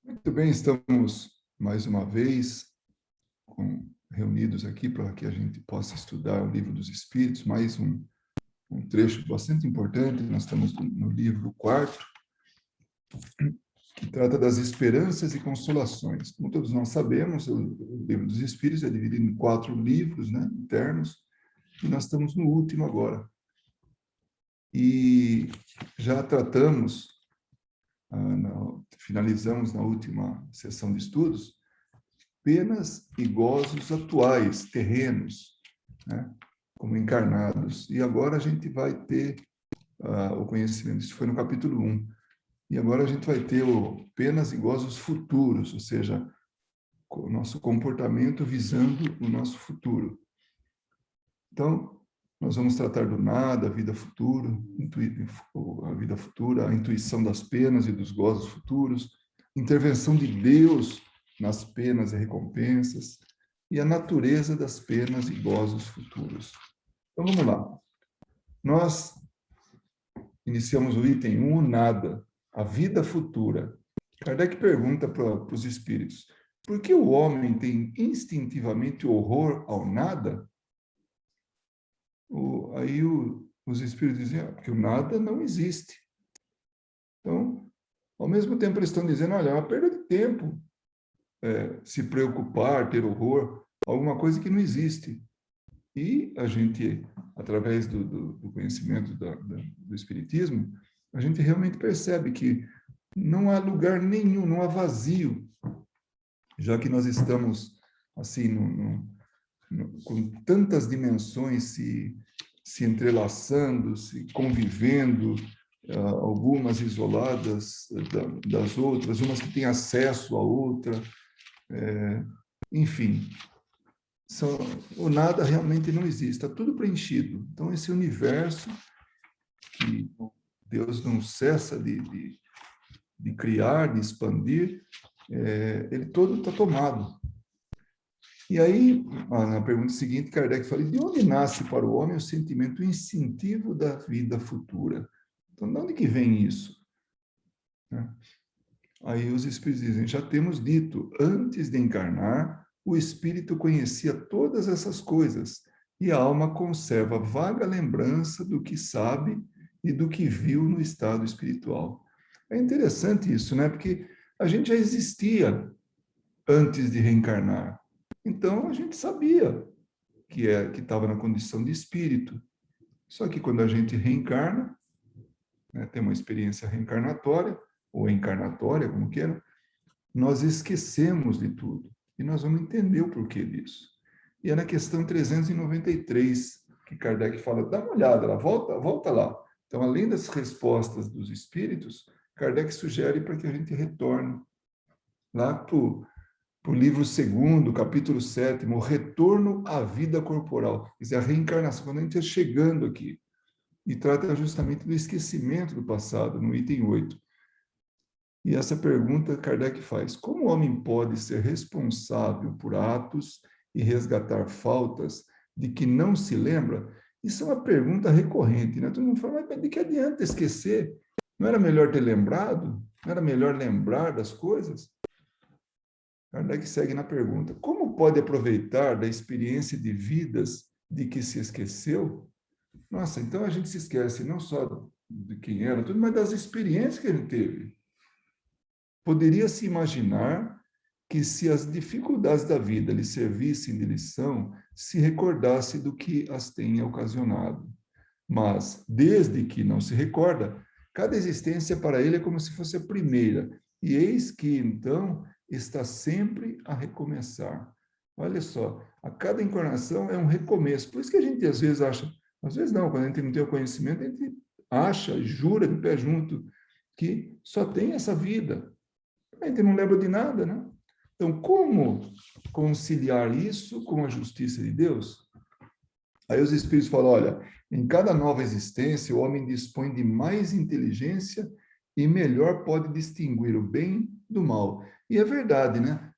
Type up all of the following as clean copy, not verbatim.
Muito bem, estamos mais uma vez reunidos aqui para que a gente possa estudar o Livro dos Espíritos, mais um trecho bastante importante. Nós estamos no livro 4, que trata das esperanças e consolações. Como todos nós sabemos, o Livro dos Espíritos é dividido em 4 livros, né, internos, e nós estamos no último agora. E já tratamos, finalizamos na última sessão de estudos, penas e gozos atuais, terrenos, né, como encarnados. E agora a gente vai ter o conhecimento, isso foi no capítulo 1. E agora a gente vai ter penas e gozos futuros, ou seja, o nosso comportamento visando o nosso futuro. Então, nós vamos tratar do nada, a vida futura, a intuição das penas e dos gozos futuros, intervenção de Deus nas penas e recompensas, e a natureza das penas e gozos futuros. Então, vamos lá. Nós iniciamos o item 1, nada, a vida futura. Kardec pergunta para os espíritos, por que o homem tem instintivamente horror ao nada? Aí os espíritos dizem, porque o nada não existe. Então, ao mesmo tempo eles estão dizendo, olha, é uma perda de tempo se preocupar, ter horror, alguma coisa que não existe. E a gente, através do conhecimento do Espiritismo, a gente realmente percebe que não há lugar nenhum, não há vazio, já que nós estamos, assim, com tantas dimensões se entrelaçando, se convivendo, algumas isoladas das outras, umas que têm acesso à outra, enfim, o nada realmente não existe, está tudo preenchido. Então, esse universo que Deus não cessa de criar, de expandir, ele todo está tomado. E aí, na pergunta seguinte, Kardec fala, de onde nasce para o homem o sentimento instintivo da vida futura? Então, de onde que vem isso? Aí os espíritos dizem, já temos dito, antes de encarnar, o espírito conhecia todas essas coisas, e a alma conserva vaga lembrança do que sabe e do que viu no estado espiritual. É interessante isso, né? Porque a gente já existia antes de reencarnar. Então, a gente sabia que estava na condição de espírito. Só que quando a gente reencarna, né, tem uma experiência reencarnatória, ou encarnatória, como queira, nós esquecemos de tudo. E nós vamos entender o porquê disso. E é na questão 393 que Kardec fala, dá uma olhada lá, volta lá. Então, além das respostas dos espíritos, Kardec sugere para que a gente retorne lá para o livro 2º, capítulo 7º, o retorno à vida corporal. Quer dizer, a reencarnação, quando a gente está chegando aqui. E trata justamente do esquecimento do passado, no item 8. E essa pergunta Kardec faz: como o homem pode ser responsável por atos e resgatar faltas de que não se lembra? Isso é uma pergunta recorrente, né? Todo mundo fala, mas de que adianta esquecer? Não era melhor ter lembrado? Não era melhor lembrar das coisas? Kardec segue na pergunta: como pode aproveitar da experiência de vidas de que se esqueceu? Nossa, então a gente se esquece não só de quem era, tudo, mas das experiências que ele teve. Poderia-se imaginar que, se as dificuldades da vida lhe servissem de lição, se recordasse do que as tenha ocasionado. Mas, desde que não se recorda, cada existência para ele é como se fosse a primeira. E eis que, então, está sempre a recomeçar. Olha só, a cada encarnação é um recomeço. Por isso que a gente, às vezes, acha, às vezes não, quando a gente não tem o conhecimento, a gente acha, jura de pé junto, que só tem essa vida. A gente não lembra de nada, né? Então, como conciliar isso com a justiça de Deus? Aí os espíritos falam, olha, em cada nova existência, o homem dispõe de mais inteligência e melhor pode distinguir o bem do mal. E é verdade, né?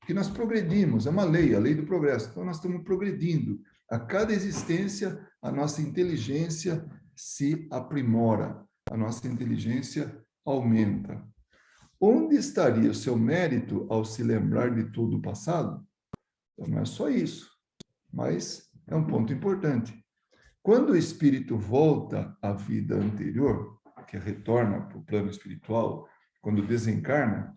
Que nós progredimos, é uma lei, a lei do progresso. Então, nós estamos progredindo. A cada existência, a nossa inteligência se aprimora, a nossa inteligência aumenta. onde estaria o seu mérito ao se lembrar de todo o passado? Então, não é só isso, mas é um ponto importante. Quando o espírito volta à vida anterior, que retorna para o plano espiritual, quando desencarna,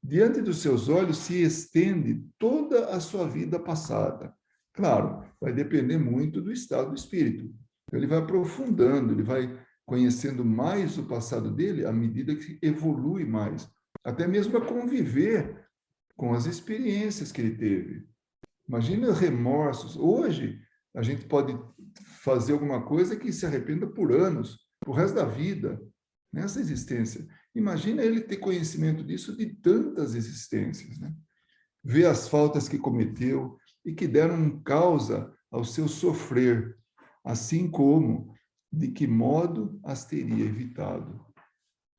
diante dos seus olhos se estende toda a sua vida passada. Claro, vai depender muito do estado do espírito. Então, ele vai aprofundando, ele vai conhecendo mais o passado dele à medida que evolui mais, até mesmo a conviver com as experiências que ele teve. Imagina remorsos. Hoje, a gente pode fazer alguma coisa que se arrependa por anos, por resto da vida, nessa existência. Imagina ele ter conhecimento disso de tantas existências, né? Ver as faltas que cometeu e que deram causa ao seu sofrer, assim como de que modo as teria evitado.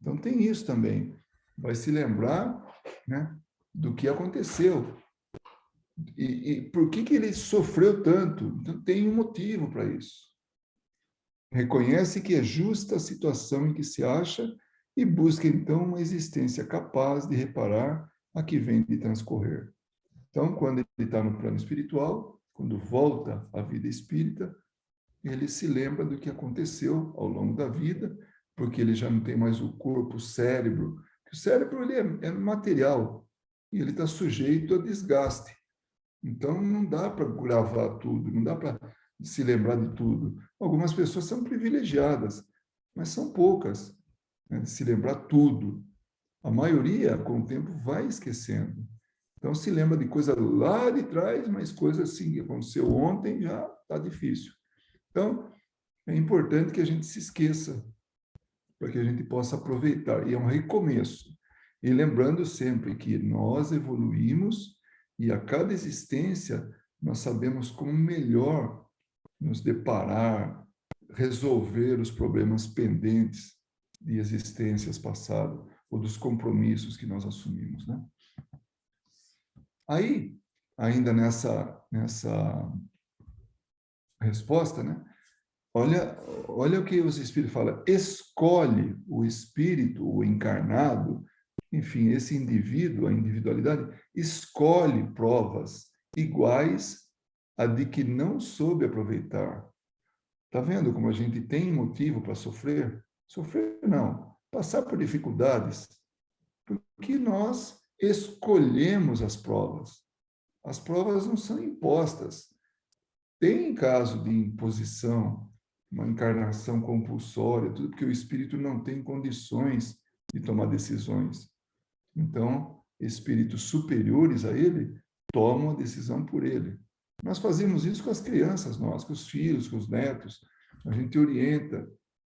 Então tem isso também. Vai se lembrar, né, do que aconteceu. E por que ele sofreu tanto? Então tem um motivo para isso. Reconhece que é justa a situação em que se acha e busca, então, uma existência capaz de reparar a que vem de transcorrer. Então, quando ele está no plano espiritual, quando volta à vida espírita, ele se lembra do que aconteceu ao longo da vida, porque ele já não tem mais o corpo, o cérebro. O cérebro ele é material e ele está sujeito a desgaste. Então, não dá para gravar tudo, não dá para se lembrar de tudo. Algumas pessoas são privilegiadas, mas são poucas, né, de se lembrar tudo. A maioria, com o tempo, vai esquecendo. Então, se lembra de coisa lá de trás, mas coisa assim que aconteceu ontem já está difícil. Então, é importante que a gente se esqueça, para que a gente possa aproveitar. E é um recomeço. E lembrando sempre que nós evoluímos e a cada existência nós sabemos como melhor nos deparar, resolver os problemas pendentes de existências passadas ou dos compromissos que nós assumimos, né? Aí, ainda nessa resposta, né? Olha o que os espíritos falam. Escolhe o espírito, o encarnado, enfim, esse indivíduo, a individualidade, escolhe provas iguais a de que não soube aproveitar. Está vendo como a gente tem motivo para sofrer? Sofrer não, passar por dificuldades, porque nós escolhemos as provas. As provas não são impostas. Tem caso de imposição, uma encarnação compulsória, tudo porque o espírito não tem condições de tomar decisões. Então, espíritos superiores a ele tomam a decisão por ele. Nós fazemos isso com as crianças, nós, com os filhos, com os netos. A gente orienta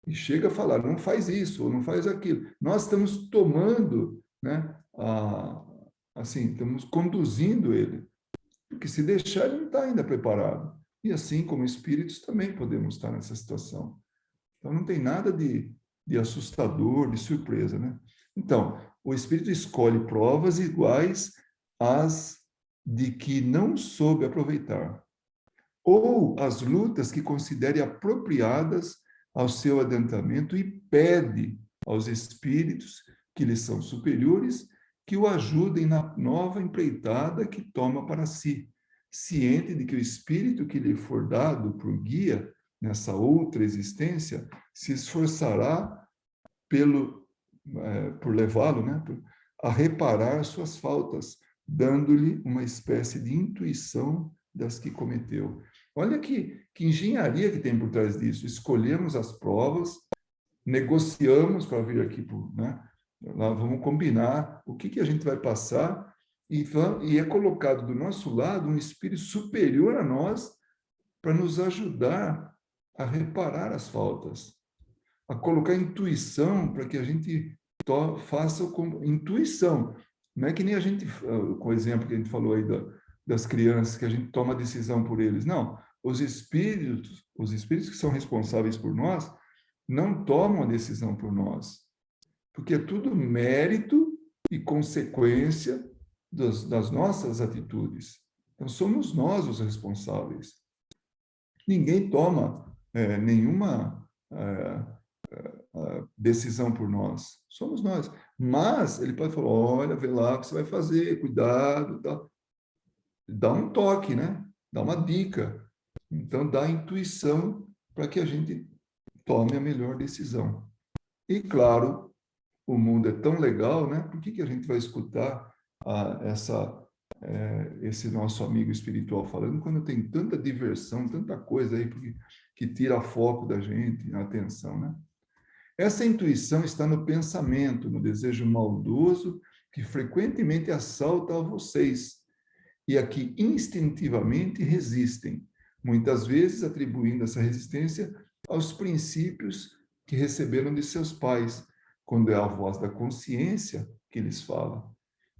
e chega a falar, não faz isso ou não faz aquilo. Nós estamos tomando, né, assim, estamos conduzindo ele, porque se deixar, ele não está ainda preparado. E assim como espíritos também podemos estar nessa situação. Então, não tem nada de assustador, de surpresa, né? Então, o espírito escolhe provas iguais às de que não soube aproveitar, ou as lutas que considere apropriadas ao seu adiantamento e pede aos espíritos que lhe são superiores que o ajudem na nova empreitada que toma para si, ciente de que o espírito que lhe for dado por guia nessa outra existência se esforçará por levá-lo, né, a reparar suas faltas, dando-lhe uma espécie de intuição das que cometeu. Olha que engenharia que tem por trás disso. Escolhemos as provas, negociamos para vir aqui, né? Lá vamos combinar o que a gente vai passar e é colocado do nosso lado um espírito superior a nós para nos ajudar a reparar as faltas, a colocar intuição para que a gente faça com intuição. Não é que nem a gente, com o exemplo que a gente falou aí das crianças, que a gente toma decisão por eles. Não, os espíritos que são responsáveis por nós, não tomam a decisão por nós, porque é tudo mérito e consequência das nossas atitudes. Então, somos nós os responsáveis. Ninguém toma nenhuma decisão por nós. Somos nós. Mas ele pode falar, olha, vê lá o que você vai fazer, cuidado, tal. Dá um toque, né? Dá uma dica. Então, dá intuição para que a gente tome a melhor decisão. E, claro, o mundo é tão legal, né? Por que a gente vai escutar esse nosso amigo espiritual falando quando tem tanta diversão, tanta coisa aí que tira foco da gente, a atenção, né? Essa intuição está no pensamento, no desejo maldoso que frequentemente assalta a vocês e a que instintivamente resistem, muitas vezes atribuindo essa resistência aos princípios que receberam de seus pais, quando é a voz da consciência que eles falam.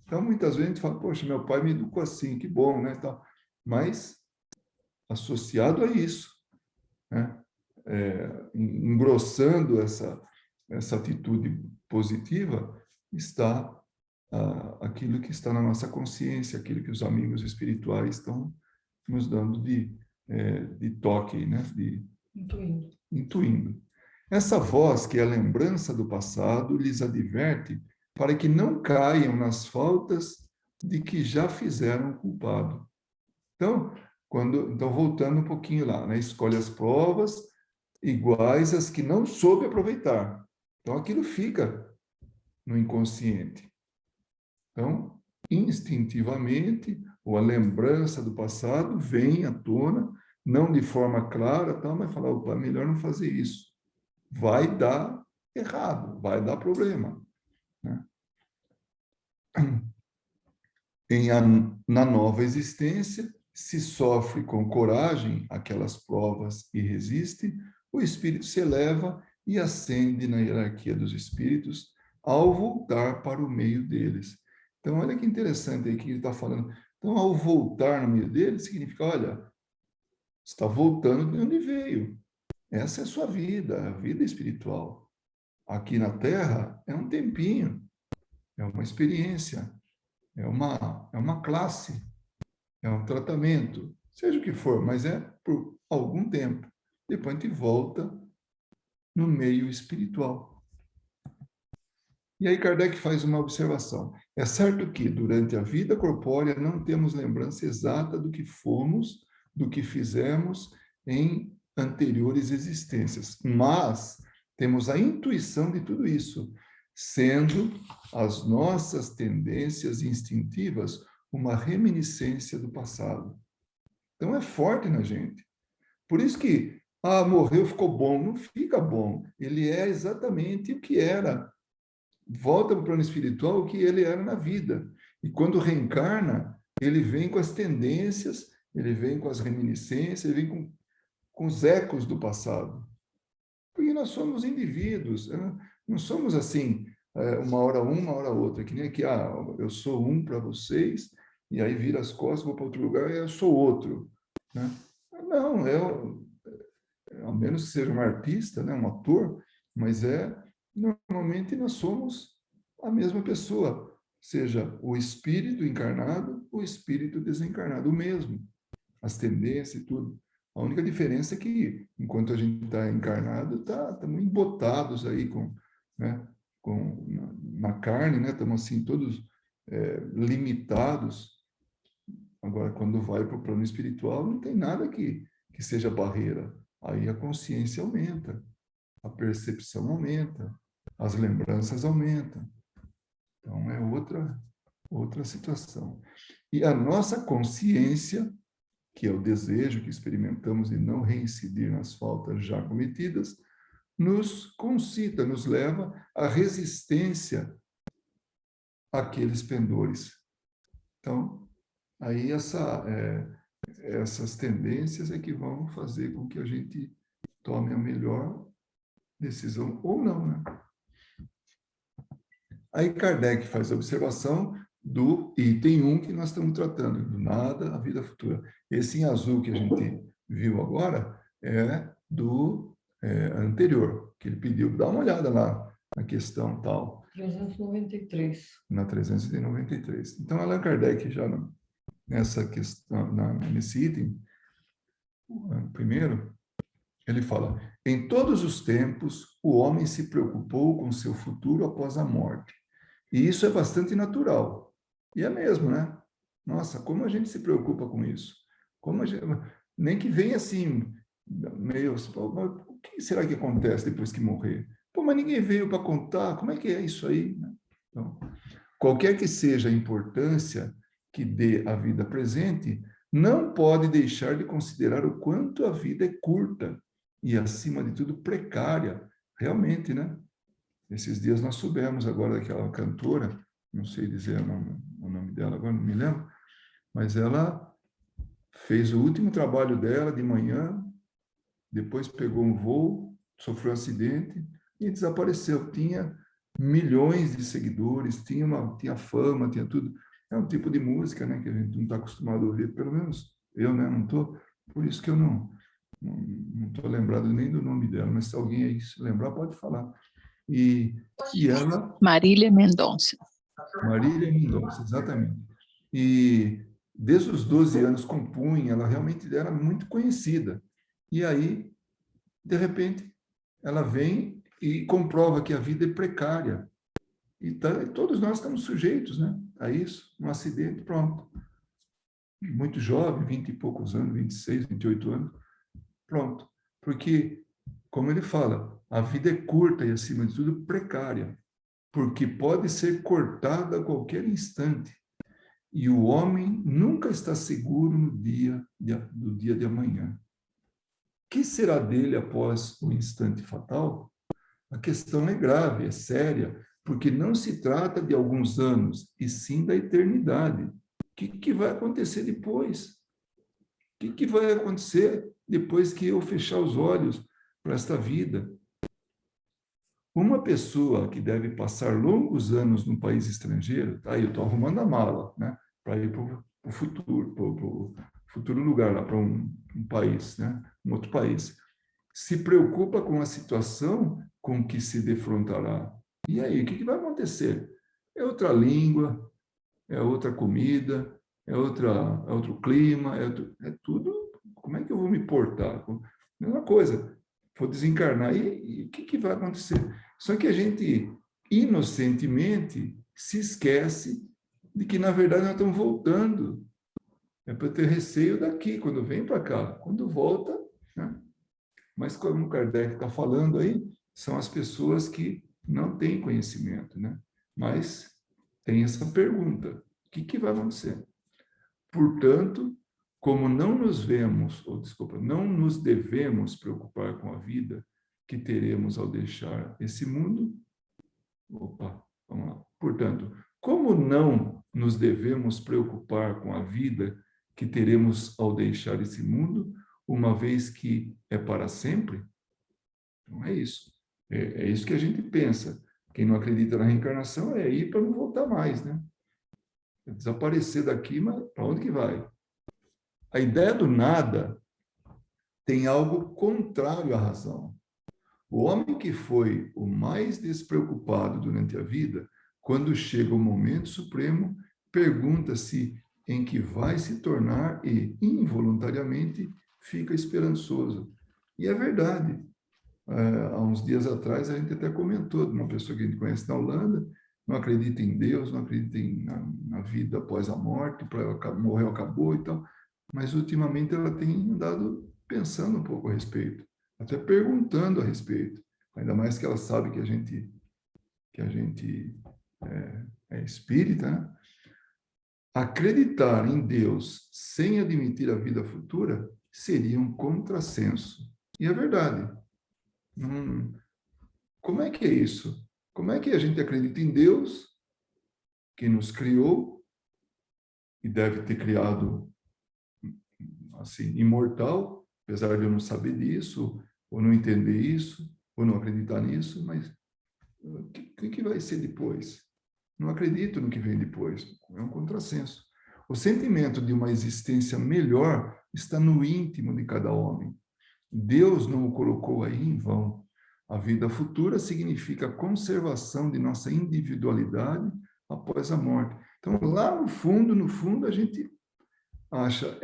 Então, muitas vezes a gente fala, poxa, meu pai me educou assim, que bom, né? Mas, associado a isso, né? Engrossando essa atitude positiva, está aquilo que está na nossa consciência, aquilo que os amigos espirituais estão nos dando de toque, né? Intuindo. Essa voz, que é a lembrança do passado, lhes adverte para que não caiam nas faltas de que já fizeram o culpado. Então, voltando um pouquinho lá, né? Escolhe as provas iguais às que não soube aproveitar. Então, aquilo fica no inconsciente. Então, instintivamente, ou a lembrança do passado vem à tona, não de forma clara, tal, mas falar, opa, melhor não fazer isso. Vai dar errado, vai dar problema, né? Na nova existência, se sofre com coragem aquelas provas e resiste, o espírito se eleva e ascende na hierarquia dos espíritos ao voltar para o meio deles. Então, olha que interessante aí que ele está falando. Então, ao voltar no meio deles, significa, olha, está voltando de onde veio. Essa é a sua vida, a vida espiritual. Aqui na Terra é um tempinho, é uma experiência, é uma classe, é um tratamento, seja o que for, mas é por algum tempo. Depois a gente volta no meio espiritual. E aí Kardec faz uma observação. É certo que, durante a vida corpórea, não temos lembrança exata do que fomos, do que fizemos em anteriores existências, mas temos a intuição de tudo isso, sendo as nossas tendências instintivas uma reminiscência do passado. Então é forte na gente. Por isso que, morreu, ficou bom. Não fica bom. Ele é exatamente o que era. Volta para o plano espiritual o que ele era na vida. E quando reencarna, ele vem com as tendências, ele vem com as reminiscências, ele vem com os ecos do passado. Porque nós somos indivíduos, não somos assim, uma hora um, uma hora outra, que nem aqui, eu sou um para vocês, e aí vira as costas, vou para outro lugar, e eu sou outro, né? Não, a menos que seja um artista, né, um ator, mas normalmente nós somos a mesma pessoa, seja o espírito encarnado, o espírito desencarnado, o mesmo, as tendências e tudo. A única diferença é que, enquanto a gente está encarnado, estamos embotados aí né, na carne, né? Estamos assim todos limitados. Agora, quando vai para o plano espiritual, não tem nada que seja barreira. Aí a consciência aumenta, a percepção aumenta, as lembranças aumentam. Então, é outra situação. E a nossa consciência, que é o desejo que experimentamos de não reincidir nas faltas já cometidas, nos concita, nos leva à resistência àqueles pendores. Então, aí essas tendências é que vão fazer com que a gente tome a melhor decisão ou não, né? Aí Kardec faz a observação do item 1 que nós estamos tratando, do nada, a vida futura. Esse em azul que a gente viu agora é do anterior, que ele pediu, dá uma olhada lá na questão tal. 393. Na 393. Então, Allan Kardec já nessa questão, nesse item, primeiro, ele fala, Em todos os tempos, o homem se preocupou com seu futuro após a morte. E isso é bastante natural. E é mesmo, né? Nossa, como a gente se preocupa com isso? Como a gente, nem que venha assim, meio, pô, mas o que será que acontece depois que morrer? Pô, mas ninguém veio para contar, como é que é isso aí? Então, qualquer que seja a importância que dê à vida presente, não pode deixar de considerar o quanto a vida é curta e, acima de tudo, precária. Realmente, né? Esses dias nós soubemos agora daquela cantora, não sei dizer o nome dela agora, não me lembro, mas ela fez o último trabalho dela de manhã, depois pegou um voo, sofreu um acidente e desapareceu. Tinha milhões de seguidores, tinha fama, tinha tudo. É um tipo de música, né, que a gente não está acostumado a ouvir, pelo menos eu, né, não estou. Por isso que eu não estou lembrado nem do nome dela, mas se alguém aí se lembrar, pode falar. E, e ela, Marília Mendonça. Marília Mendonça, exatamente. E desde os 12 anos compunha, ela realmente era muito conhecida. E aí, de repente, ela vem e comprova que a vida é precária. E todos nós estamos sujeitos, né, a isso, um acidente, pronto. Muito jovem, 20 e poucos anos, 26, 28 anos, pronto. Porque, como ele fala, a vida é curta e, acima de tudo, precária, porque pode ser cortada a qualquer instante. E o homem nunca está seguro do dia de amanhã. O que será dele após o instante fatal? A questão é grave, é séria, porque não se trata de alguns anos, e sim da eternidade. O que vai acontecer depois? O que vai acontecer depois que eu fechar os olhos para esta vida? Uma pessoa que deve passar longos anos num país estrangeiro, tá? Eu estou arrumando a mala, né? Para ir para o futuro, para o futuro lugar, lá para um país, né? Um outro país. Se preocupa com a situação com que se defrontará. E aí, o que vai acontecer? É outra língua, é outra comida, é outro clima, é tudo. Como é que eu vou me portar? Mesma coisa, vou desencarnar. E o que vai acontecer? Só que a gente, inocentemente, se esquece de que, na verdade, nós estamos voltando. É para ter receio daqui, quando vem para cá. Quando volta, né? Mas, como o Kardec está falando aí, são as pessoas que não têm conhecimento, né? Mas tem essa pergunta: o que vai acontecer? Portanto, como não nos vemos, ou desculpa, não nos devemos preocupar com a vida que teremos ao deixar esse mundo, opa, vamos lá. Portanto, como não nos devemos preocupar com a vida que teremos ao deixar esse mundo, uma vez que é para sempre? Não é isso. É isso que a gente pensa. Quem não acredita na reencarnação é ir para não voltar mais, né? É desaparecer daqui, mas para onde que vai? A ideia do nada tem algo contrário à razão. O homem que foi o mais despreocupado durante a vida, quando chega o momento supremo, pergunta-se em que vai se tornar e, involuntariamente, fica esperançoso. E é verdade. Há uns dias atrás, a gente até comentou de uma pessoa que a gente conhece na Holanda, não acredita em Deus, não acredita na vida após a morte, para ela morreu, acabou e tal. Mas, ultimamente, ela tem andado pensando um pouco a respeito, até perguntando a respeito. Ainda mais que ela sabe que a gente é espírita, né? Acreditar em Deus sem admitir a vida futura seria um contrassenso. E é verdade. Como é que é isso? Como é que a gente acredita em Deus, que nos criou e deve ter criado assim imortal, apesar de eu não saber disso, ou não entender isso, ou não acreditar nisso, mas o que vai ser depois? Não acredito no que vem depois. É um contrassenso. O sentimento de uma existência melhor está no íntimo de cada homem. Deus não o colocou aí em vão. A vida futura significa a conservação de nossa individualidade após a morte. Então, lá no fundo, a gente acha,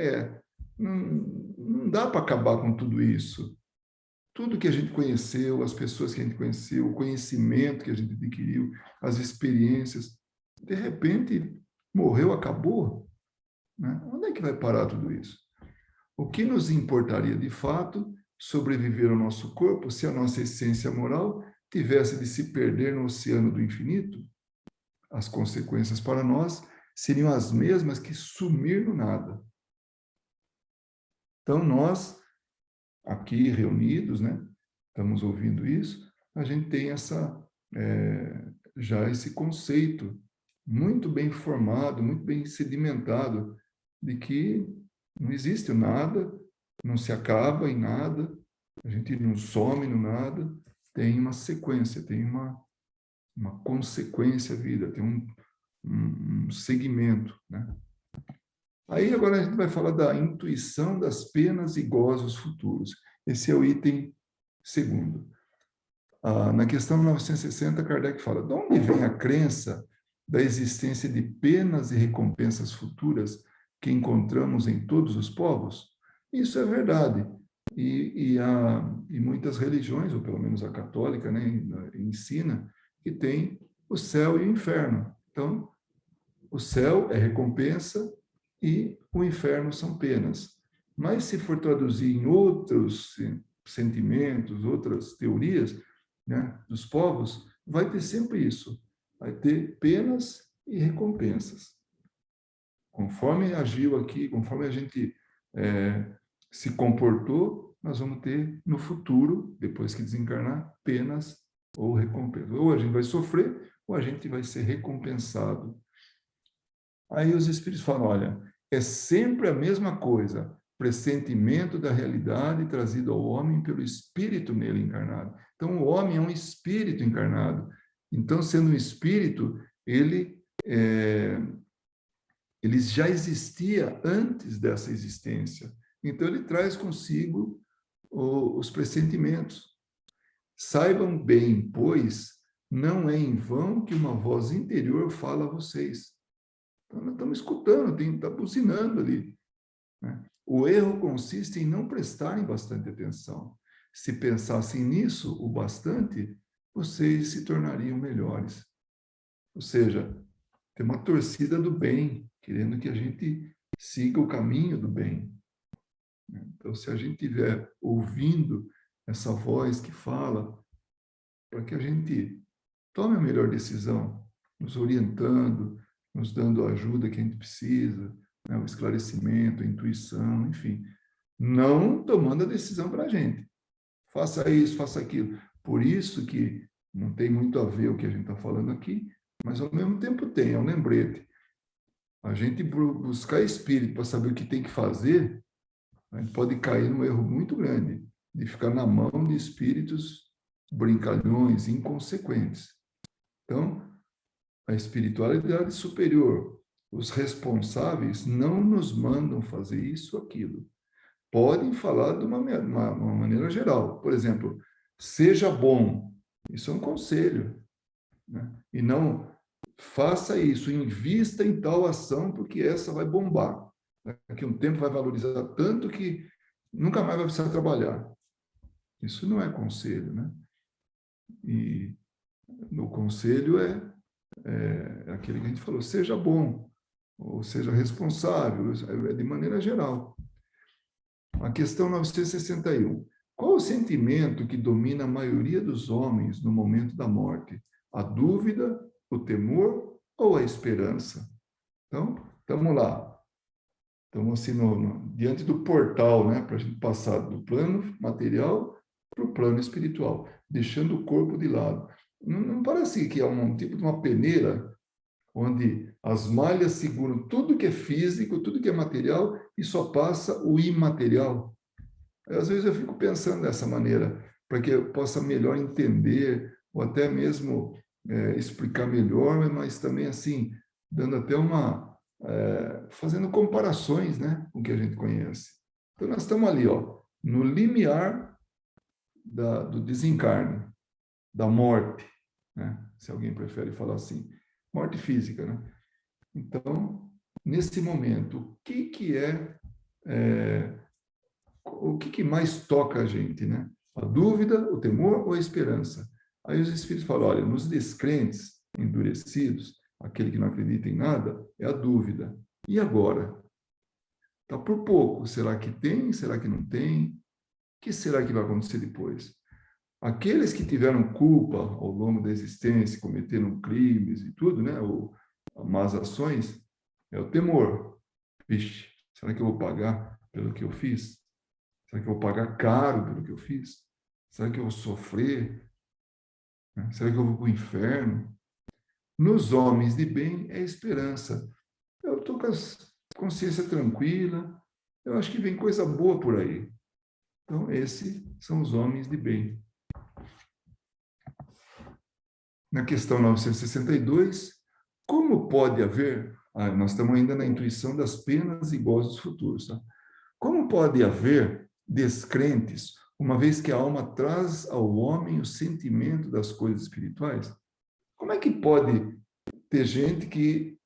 não dá para acabar com tudo isso. tudo que a gente conheceu, as pessoas que a gente conheceu, o conhecimento que a gente adquiriu, as experiências, de repente morreu, acabou, né? Onde é que vai parar tudo isso? O que nos importaria de fato sobreviver ao nosso corpo se a nossa essência moral tivesse de se perder no oceano do infinito? As consequências para nós seriam as mesmas que sumir no nada. Então, nós, aqui reunidos, né, estamos ouvindo isso, a gente tem já esse conceito muito bem formado, muito bem sedimentado, de que não existe o nada, não se acaba em nada, a gente não some no nada, tem uma sequência, tem uma consequência à vida, tem um segmento, né? Aí agora a gente vai falar da intuição das penas e gozos futuros. Esse é o item segundo. Na questão 960, Kardec fala: de onde vem a crença da existência de penas e recompensas futuras que encontramos em todos os povos? Isso é verdade. E muitas religiões, ou pelo menos a católica, né, ensina que tem o céu e o inferno. Então, o céu é recompensa e o inferno são penas. Mas se for traduzir em outros sentimentos, outras teorias, né, dos povos, vai ter sempre isso. Vai ter penas e recompensas. Conforme agiu aqui, conforme a gente se comportou, nós vamos ter no futuro, depois que desencarnar, penas ou recompensas. Ou a gente vai sofrer, ou a gente vai ser recompensado. Aí os espíritos falam: olha, é sempre a mesma coisa, pressentimento da realidade trazido ao homem pelo espírito nele encarnado. Então, o homem é um espírito encarnado. Então, sendo um espírito, ele já existia antes dessa existência. Então, ele traz consigo os pressentimentos. Saibam bem, pois, não é em vão que uma voz interior fala a vocês. Então, nós estamos escutando, está buzinando ali, né? O erro consiste em não prestarem bastante atenção. Se pensassem nisso o bastante, vocês se tornariam melhores. Ou seja, tem uma torcida do bem, querendo que a gente siga o caminho do bem. Então, se a gente estiver ouvindo essa voz que fala, para que a gente tome a melhor decisão, nos orientando, nos dando a ajuda que a gente precisa, né, o esclarecimento, a intuição, enfim. Não tomando a decisão para a gente. Faça isso, faça aquilo. Por isso que não tem muito a ver o que a gente está falando aqui, mas ao mesmo tempo tem, é um lembrete. A gente buscar espírito para saber o que tem que fazer, a gente pode cair num erro muito grande, de ficar na mão de espíritos brincalhões, inconsequentes. Então, a espiritualidade superior, os responsáveis não nos mandam fazer isso ou aquilo. Podem falar de uma maneira geral. Por exemplo, seja bom. Isso é um conselho, né? E não faça isso, invista em tal ação, porque essa vai bombar. Daqui a um tempo vai valorizar tanto que nunca mais vai precisar trabalhar. Isso não é conselho, né? E no conselho é aquele que a gente falou: seja bom, ou seja responsável, é de maneira geral. A questão 961. Qual o sentimento que domina a maioria dos homens no momento da morte? A dúvida, o temor ou a esperança? Então, estamos lá. Estamos assim diante do portal, né, para a gente passar do plano material para o plano espiritual, deixando o corpo de lado. Não parece que é um tipo de uma peneira onde as malhas seguram tudo que é físico, tudo que é material e só passa o imaterial? Às vezes eu fico pensando dessa maneira, para que eu possa melhor entender, ou até mesmo explicar melhor, mas também assim, dando até fazendo comparações, né, com o que a gente conhece. Então nós estamos ali, ó, no limiar do desencarne, da morte, né, se alguém prefere falar assim, morte física, né? Então, nesse momento, o que que mais toca a gente, né? A dúvida, o temor ou a esperança? Aí os Espíritos falam, olha, nos descrentes, endurecidos, aquele que não acredita em nada, é a dúvida. E agora? Está por pouco. Será que tem? Será que não tem? O que será que vai acontecer depois? Aqueles que tiveram culpa ao longo da existência, cometeram crimes e tudo, né? Ou más ações, é o temor. Vixe, será que eu vou pagar pelo que eu fiz? Será que eu vou pagar caro pelo que eu fiz? Será que eu vou sofrer? Será que eu vou para o inferno? Nos homens de bem é esperança. Eu estou com a consciência tranquila, eu acho que vem coisa boa por aí. Então, esses são os homens de bem. Na questão 962, como pode haver... nós estamos ainda na intuição das penas e gozos futuros. Tá? Como pode haver descrentes, uma vez que a alma traz ao homem o sentimento das coisas espirituais? Como é que pode ter gente que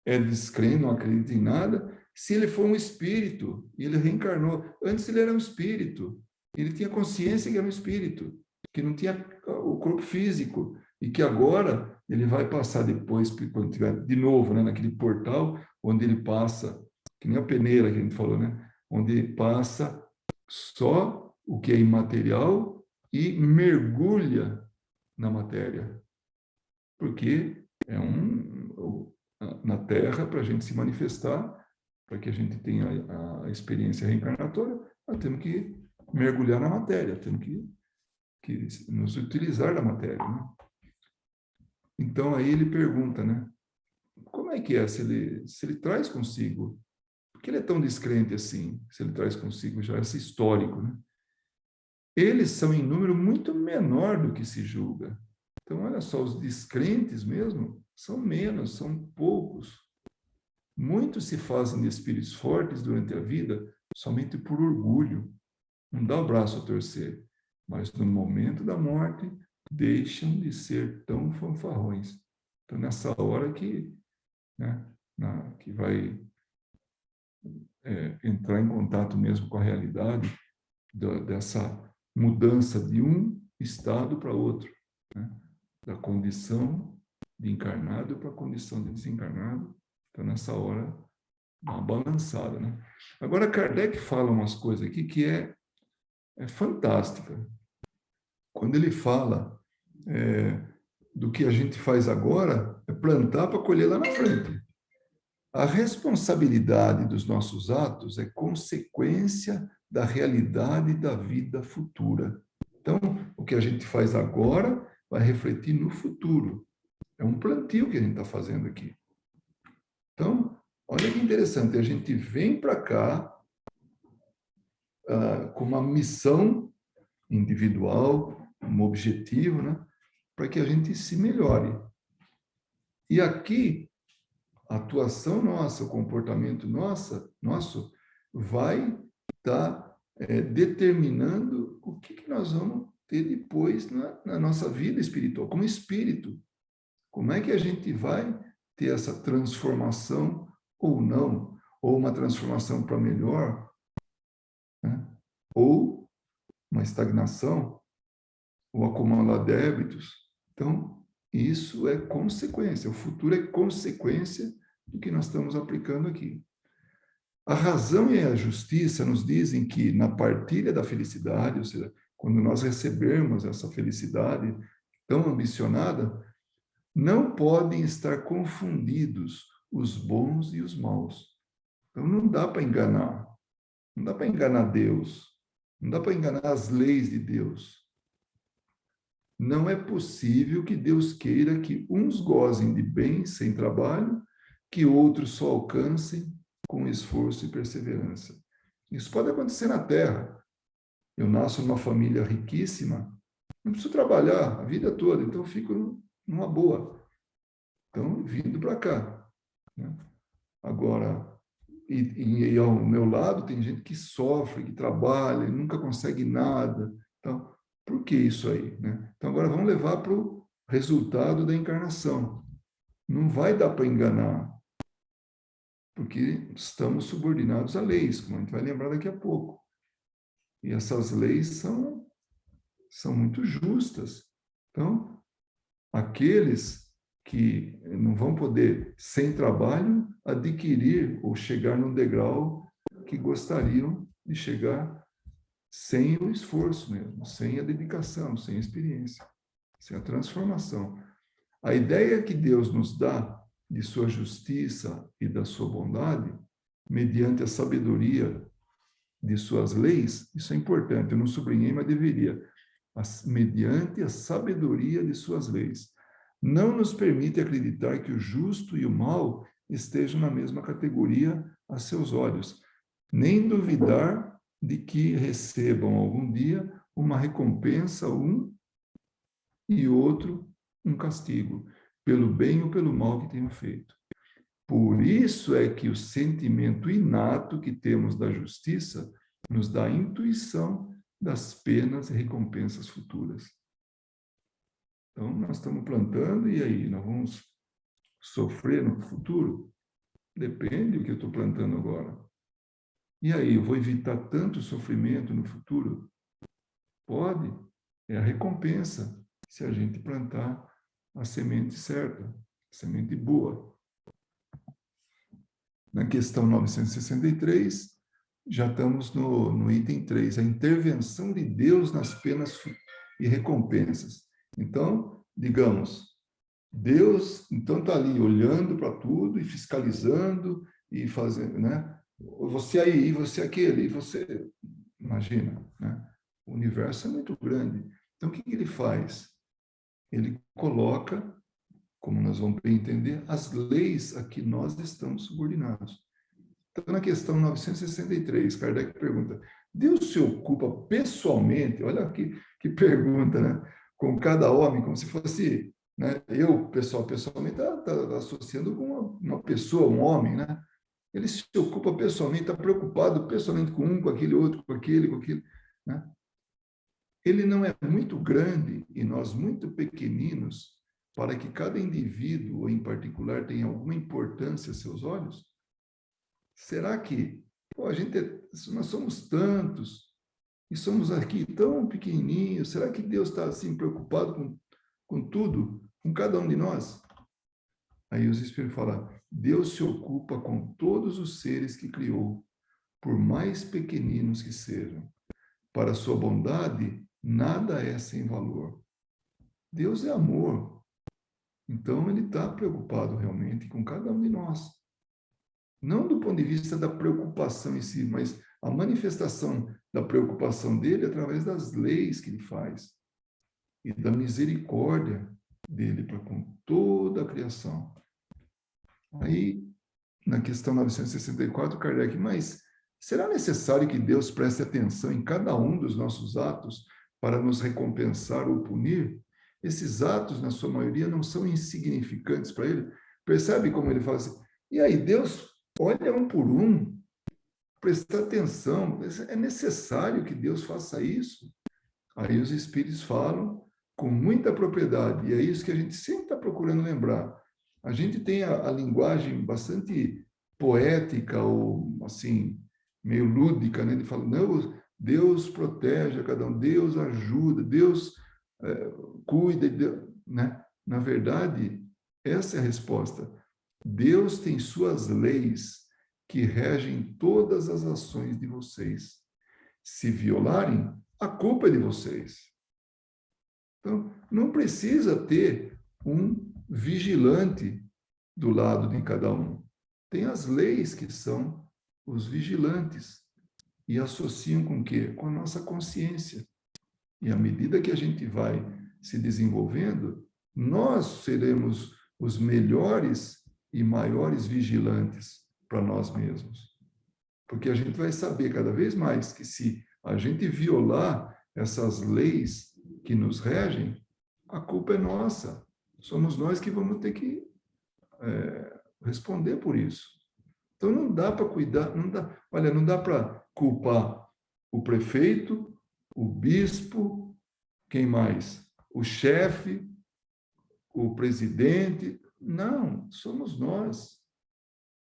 é descrente, não acredita em nada, se ele for um espírito e ele reencarnou? Antes ele era um espírito, ele tinha consciência que era um espírito, que não tinha o corpo físico, e que agora ele vai passar depois, quando tiver de novo, né, naquele portal, onde ele passa, que nem a peneira que a gente falou, né, onde passa só o que é imaterial e mergulha na matéria, porque é na Terra, para a gente se manifestar, para que a gente tenha a experiência reencarnatória, nós temos que mergulhar na matéria, temos que nos utilizar da matéria, né? Então, aí ele pergunta, né? Como é que é se ele traz consigo? Por que ele é tão descrente assim, se ele traz consigo já esse histórico, né? Eles são em número muito menor do que se julga. Então, olha só, os descrentes mesmo são menos, são poucos. Muitos se fazem de espíritos fortes durante a vida somente por orgulho. Não dá o braço a torcer. Mas no momento da morte, deixam de ser tão fanfarrões. Então, nessa hora né, que vai entrar em contato mesmo com a realidade dessa mudança de um estado para outro, né? Da condição de encarnado para a condição de desencarnado. Então, nessa hora, dá uma balançada, né? Agora, Kardec fala umas coisas aqui que é fantástica. Quando ele fala do que a gente faz agora, é plantar para colher lá na frente. A responsabilidade dos nossos atos é consequência da realidade da vida futura. Então, o que a gente faz agora vai refletir no futuro. É um plantio que a gente está fazendo aqui. Então, olha que interessante, a gente vem para cá com uma missão individual, um objetivo, né, para que a gente se melhore. E aqui, a atuação nossa, o comportamento nosso vai estar determinando o que nós vamos ter depois na nossa vida espiritual, como espírito. Como é que a gente vai ter essa transformação ou não? Ou uma transformação para melhor, né? Ou uma estagnação, ou acumular débitos. Então, isso é consequência. O futuro é consequência do que nós estamos aplicando aqui. A razão e a justiça nos dizem que na partilha da felicidade, ou seja, quando nós recebermos essa felicidade tão ambicionada, não podem estar confundidos os bons e os maus. Então, não dá para enganar. Não dá para enganar Deus. Não dá para enganar as leis de Deus. Não é possível que Deus queira que uns gozem de bens sem trabalho, que outros só alcancem com esforço e perseverança. Isso pode acontecer na Terra. Eu nasço numa família riquíssima, não preciso trabalhar a vida toda, então eu fico numa boa. Então, vindo para cá, né? Agora, e ao meu lado tem gente que sofre, que trabalha, nunca consegue nada. Então, por que isso aí, né? Então, agora vamos levar para o resultado da encarnação. Não vai dar para enganar, porque estamos subordinados a leis, como a gente vai lembrar daqui a pouco. E essas leis são são muito justas. Então, aqueles que não vão poder, sem trabalho, adquirir ou chegar no degrau que gostariam de chegar sem o esforço mesmo, sem a dedicação, sem a experiência, sem a transformação. A ideia que Deus nos dá de sua justiça e da sua bondade, mediante a sabedoria de suas leis, isso é importante, eu não sublinhei, mas deveria, mediante a sabedoria de suas leis, não nos permite acreditar que o justo e o mal estejam na mesma categoria a seus olhos, nem duvidar de que recebam algum dia uma recompensa, um e outro um castigo, pelo bem ou pelo mal que tenham feito. Por isso é que o sentimento inato que temos da justiça nos dá a intuição das penas e recompensas futuras. Então, nós estamos plantando, e aí? Nós vamos sofrer no futuro? Depende do que eu estou plantando agora. E aí, eu vou evitar tanto sofrimento no futuro? Pode. É a recompensa, se a gente plantar a semente certa, a semente boa. Na questão 963, já estamos no item 3, a intervenção de Deus nas penas e recompensas. Então, digamos, Deus, então, está ali olhando para tudo e fiscalizando e fazendo, né? Você aí, você aquele, você... Imagina, né? O universo é muito grande. Então, o que ele faz? Ele coloca, como nós vamos entender, as leis a que nós estamos subordinados. Então, na questão 963, Kardec pergunta, Deus se ocupa pessoalmente, olha que pergunta, né? Com cada homem, como se fosse, né? Eu, pessoalmente, está associando com uma pessoa, um homem, né? Ele se ocupa pessoalmente, está preocupado pessoalmente com um, com aquele outro, com aquele, né? Ele não é muito grande e nós muito pequeninos para que cada indivíduo, em particular, tenha alguma importância a seus olhos? Será que nós somos tantos e somos aqui tão pequenininhos? Será que Deus está assim preocupado com tudo, com cada um de nós? Aí os Espíritos falam, Deus se ocupa com todos os seres que criou, por mais pequeninos que sejam. Para a sua bondade, nada é sem valor. Deus é amor. Então, ele está preocupado realmente com cada um de nós. Não do ponto de vista da preocupação em si, mas a manifestação da preocupação dele através das leis que ele faz e da misericórdia dele para com toda a criação. Aí, na questão 964, Kardec, mas será necessário que Deus preste atenção em cada um dos nossos atos para nos recompensar ou punir? Esses atos, na sua maioria, não são insignificantes para ele? Percebe como ele fala assim? E aí, Deus olha um por um, prestar atenção. É necessário que Deus faça isso? Aí os Espíritos falam com muita propriedade, e é isso que a gente sempre está procurando lembrar. A gente tem a linguagem bastante poética, ou assim, meio lúdica, né? Ele fala, não, Deus protege a cada um, Deus ajuda, Deus cuida, Deus, né? Na verdade, essa é a resposta. Deus tem suas leis que regem todas as ações de vocês. Se violarem, a culpa é de vocês. Então, não precisa ter um vigilante do lado de cada um. Tem as leis que são os vigilantes e associam com o quê? Com a nossa consciência. E à medida que a gente vai se desenvolvendo, nós seremos os melhores e maiores vigilantes para nós mesmos. Porque a gente vai saber cada vez mais que se a gente violar essas leis que nos regem, a culpa é nossa. Somos nós que vamos ter que responder por isso. Então não dá para cuidar, não dá para culpar o prefeito, o bispo, quem mais? O chefe, o presidente. Não, somos nós.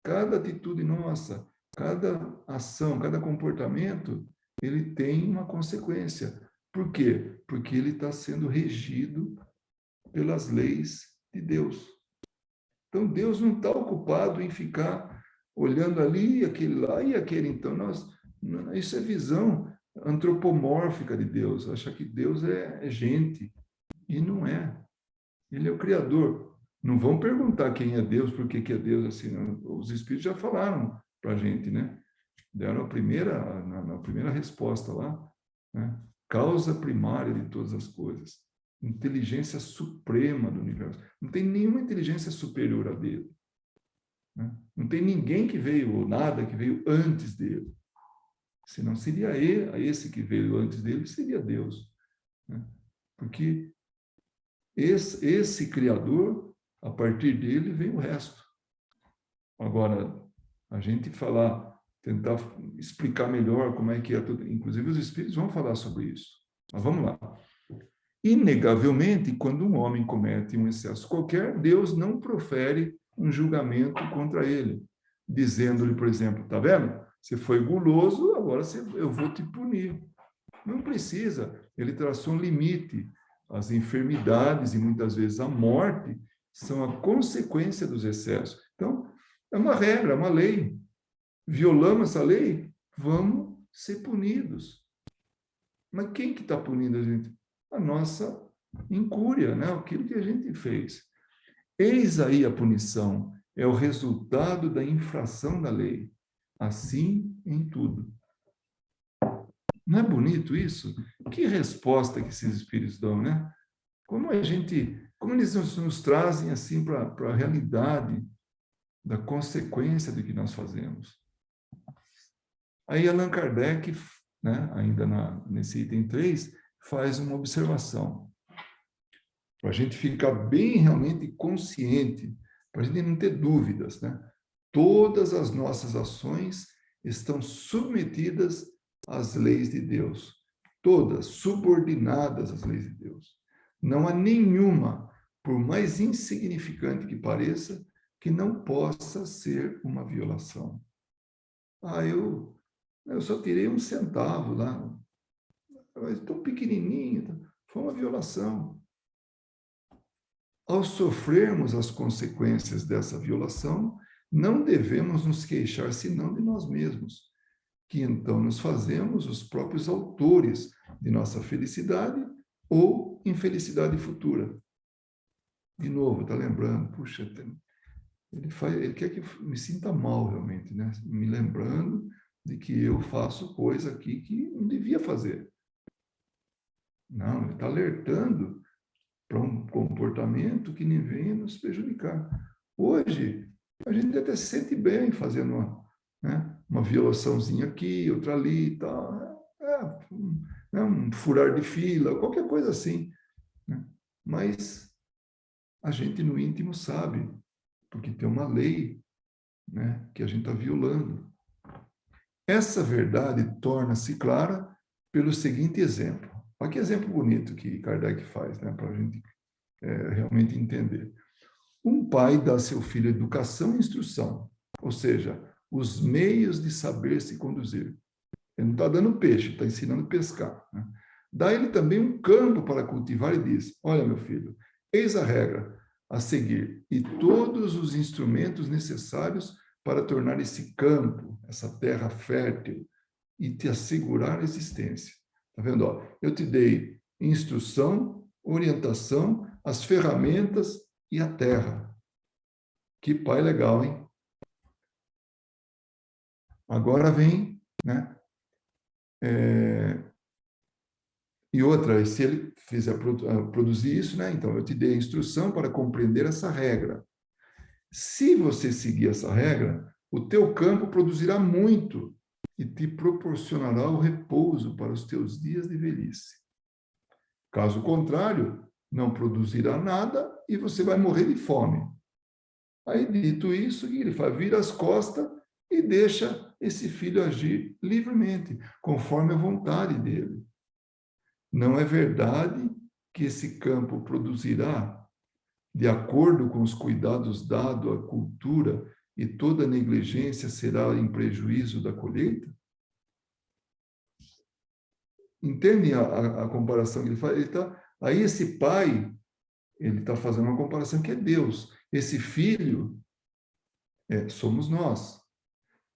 Cada atitude nossa, cada ação, cada comportamento, ele tem uma consequência. Por quê? Porque ele está sendo regido pelas leis de Deus. Então, Deus não está ocupado em ficar olhando ali, aquele lá e aquele. Então, isso é visão antropomórfica de Deus. Achar que Deus é gente. E não é. Ele é o Criador. Não vão perguntar quem é Deus, por que é Deus assim. Não. Os Espíritos já falaram para a gente, né? Deram na primeira resposta lá, né? Causa primária de todas as coisas. Inteligência suprema do universo. Não tem nenhuma inteligência superior a dele. Né? Não tem ninguém que veio, ou nada que veio antes dele. Senão seria esse que veio antes dele, seria Deus. Né? Porque esse Criador, a partir dele vem o resto. Agora, a gente tentar explicar melhor como é que é tudo, inclusive os Espíritos vão falar sobre isso. Mas vamos lá. Inegavelmente, quando um homem comete um excesso qualquer, Deus não profere um julgamento contra ele, dizendo-lhe, por exemplo, tá vendo? Você foi guloso, agora eu vou te punir. Não precisa. Ele traçou um limite. As enfermidades e muitas vezes a morte são a consequência dos excessos. Então, é uma regra, é uma lei. Violamos essa lei, vamos ser punidos. Mas quem que está punindo a gente? A nossa incúria, né? Aquilo que a gente fez. Eis aí a punição, é o resultado da infração da lei. Assim em tudo. Não é bonito isso? Que resposta que esses espíritos dão, né? Como eles nos trazem assim para a realidade da consequência do que nós fazemos. Aí Allan Kardec, né, ainda nesse item 3, faz uma observação. Para a gente ficar bem realmente consciente, para a gente não ter dúvidas, né? Todas as nossas ações estão submetidas às leis de Deus. Todas subordinadas às leis de Deus. Não há nenhuma, por mais insignificante que pareça, que não possa ser uma violação. Eu só tirei 1 centavo lá, mas tão pequenininho, foi uma violação. Ao sofrermos as consequências dessa violação, não devemos nos queixar senão de nós mesmos, que então nos fazemos os próprios autores de nossa felicidade ou infelicidade futura. De novo, está lembrando, puxa, ele quer que eu me sinta mal realmente, né? Me lembrando de que eu faço coisa aqui que não devia fazer. Não, ele está alertando para um comportamento que nem venha nos prejudicar. Hoje, a gente até se sente bem fazendo uma violaçãozinha aqui, outra ali, tal, um furar de fila, qualquer coisa assim. Né? Mas a gente no íntimo sabe, porque tem uma lei, né, que a gente está violando. Essa verdade torna-se clara pelo seguinte exemplo. Olha que exemplo bonito que Kardec faz, né, para a gente realmente entender. Um pai dá a seu filho educação e instrução, ou seja, os meios de saber se conduzir. Ele não está dando peixe, está ensinando a pescar. Né? Dá ele também um campo para cultivar e diz, olha, meu filho, eis a regra a seguir e todos os instrumentos necessários para tornar esse campo, essa terra fértil e te assegurar a existência. Está vendo? Ó, eu te dei instrução, orientação, as ferramentas e a terra. Que pai legal, hein? Agora vem, né? E outra, se ele fizer produzir isso, né? Então, eu te dei a instrução para compreender essa regra. Se você seguir essa regra, o teu campo produzirá muito e te proporcionará o repouso para os teus dias de velhice. Caso contrário, não produzirá nada e você vai morrer de fome. Aí, dito isso, ele faz, vira as costas e deixa esse filho agir livremente, conforme a vontade dele. Não é verdade que esse campo produzirá, de acordo com os cuidados dados à cultura, e toda negligência será em prejuízo da colheita? Entendem a comparação que ele faz? Aí esse pai, ele está fazendo uma comparação que é Deus. Esse filho, somos nós.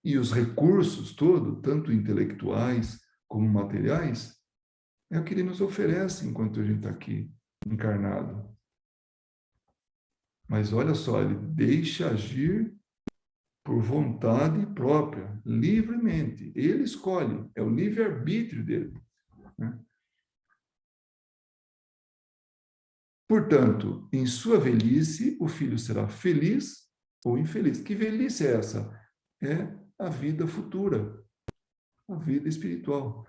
E os recursos todos, tanto intelectuais como materiais, é o que ele nos oferece enquanto a gente está aqui, encarnado. Mas olha só, ele deixa agir por vontade própria, livremente. Ele escolhe, é o livre-arbítrio dele. Né? Portanto, em sua velhice, o filho será feliz ou infeliz. Que velhice é essa? É a vida futura, a vida espiritual.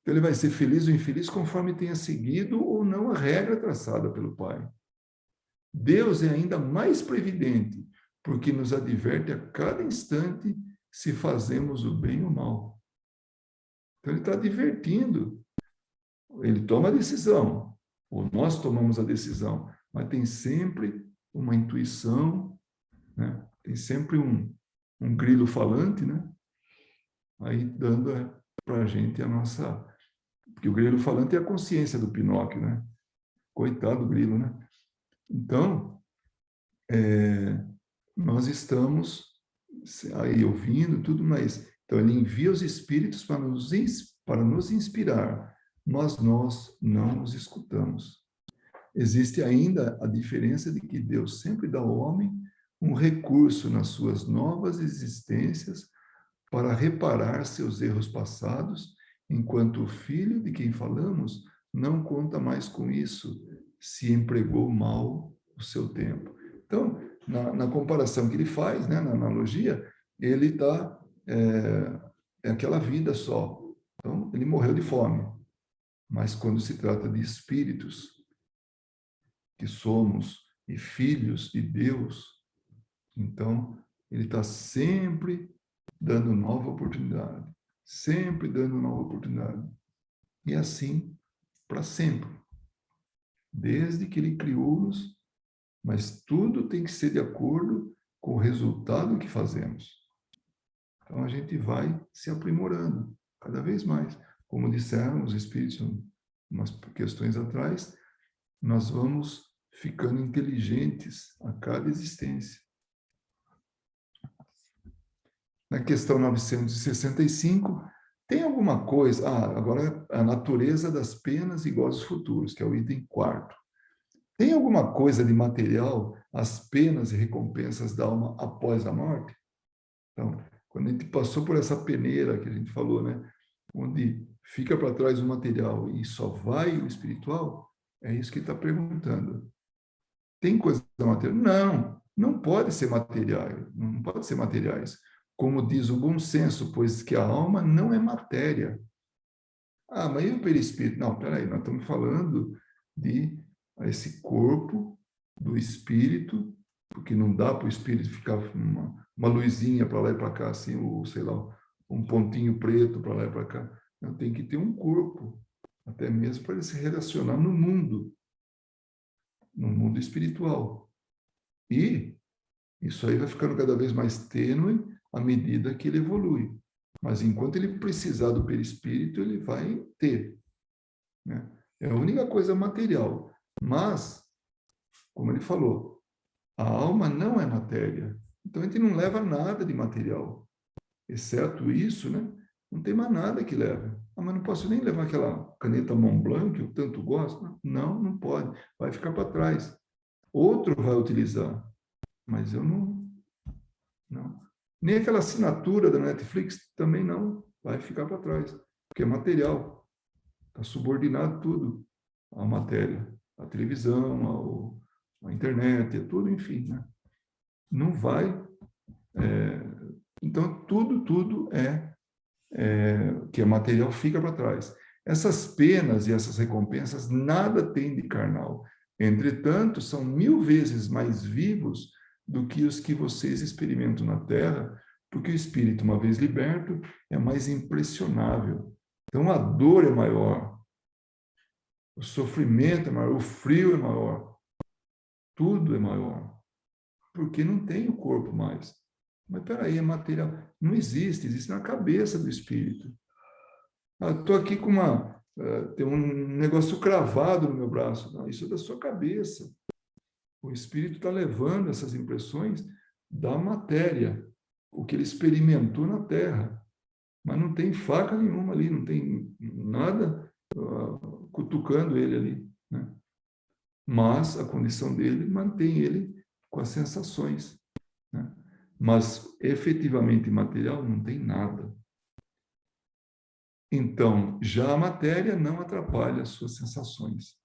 Então, ele vai ser feliz ou infeliz conforme tenha seguido ou não a regra traçada pelo Pai. Deus é ainda mais previdente, porque nos adverte a cada instante se fazemos o bem ou o mal. Então, ele está advertindo. Ele toma a decisão, ou nós tomamos a decisão, mas tem sempre uma intuição, né? Tem sempre um grilo falante, né? Aí dando para a gente a nossa... Porque o grilo falante é a consciência do Pinóquio, né? Coitado do grilo, né? Então, nós estamos aí ouvindo tudo, mas então ele envia os espíritos para nos inspirar, mas nós não os escutamos. Existe ainda a diferença de que Deus sempre dá ao homem um recurso nas suas novas existências para reparar seus erros passados, enquanto o filho de quem falamos não conta mais com isso, se empregou mal o seu tempo. Então, na comparação que ele faz, né, na analogia, ele está é aquela vida só. Então, ele morreu de fome. Mas quando se trata de espíritos que somos e filhos de Deus, então ele está sempre dando nova oportunidade, sempre dando nova oportunidade. E assim para sempre. Desde que ele criou-nos, mas tudo tem que ser de acordo com o resultado que fazemos. Então a gente vai se aprimorando cada vez mais. Como disseram os espíritos umas questões atrás, nós vamos ficando inteligentes a cada existência. Na questão 965, tem alguma coisa... agora a natureza das penas e gozos futuros, que é o item 4º. Tem alguma coisa de material, as penas e recompensas da alma após a morte? Então, quando a gente passou por essa peneira que a gente falou, né, onde fica para trás o material e só vai o espiritual, é isso que ele está perguntando. Tem coisa material? Não, não pode ser material, não pode ser materiais. Como diz o bom senso, pois que a alma não é matéria. Mas e o perispírito? Não, peraí, nós estamos falando de esse corpo do espírito, porque não dá para o espírito ficar uma luzinha para lá e para cá, assim, ou sei lá, um pontinho preto para lá e para cá. Não, tem que ter um corpo, até mesmo para ele se relacionar no mundo espiritual. E isso aí vai ficando cada vez mais tênue à medida que ele evolui. Mas enquanto ele precisar do perispírito, ele vai ter. Né? É a única coisa material. Mas, como ele falou, a alma não é matéria. Então a gente não leva nada de material. Exceto isso, né? Não tem mais nada que leve. Mas não posso nem levar aquela caneta Montblanc que eu tanto gosto. Não, não pode. Vai ficar para trás. Outro vai utilizar. Mas eu não. Nem aquela assinatura da Netflix também não. Vai ficar para trás. Porque é material. Está subordinado tudo à matéria. À televisão, à internet, é tudo, enfim. Né? Não vai... Então, tudo que é material fica para trás. Essas penas e essas recompensas nada tem de carnal. Entretanto, são 1000 vezes mais vivos do que os que vocês experimentam na Terra, porque o espírito, uma vez liberto, é mais impressionável. Então, a dor é maior, o sofrimento é maior, o frio é maior, tudo é maior, porque não tem o corpo mais. Mas peraí, é material. Não existe, existe na cabeça do espírito. Estou aqui com tem um negócio cravado no meu braço. Não, isso é da sua cabeça. O espírito está levando essas impressões da matéria, o que ele experimentou na Terra. Mas não tem faca nenhuma ali, não tem nada cutucando ele ali, né? Mas a condição dele mantém ele com as sensações, né? Mas efetivamente material não tem nada. Então, já a matéria não atrapalha as suas sensações.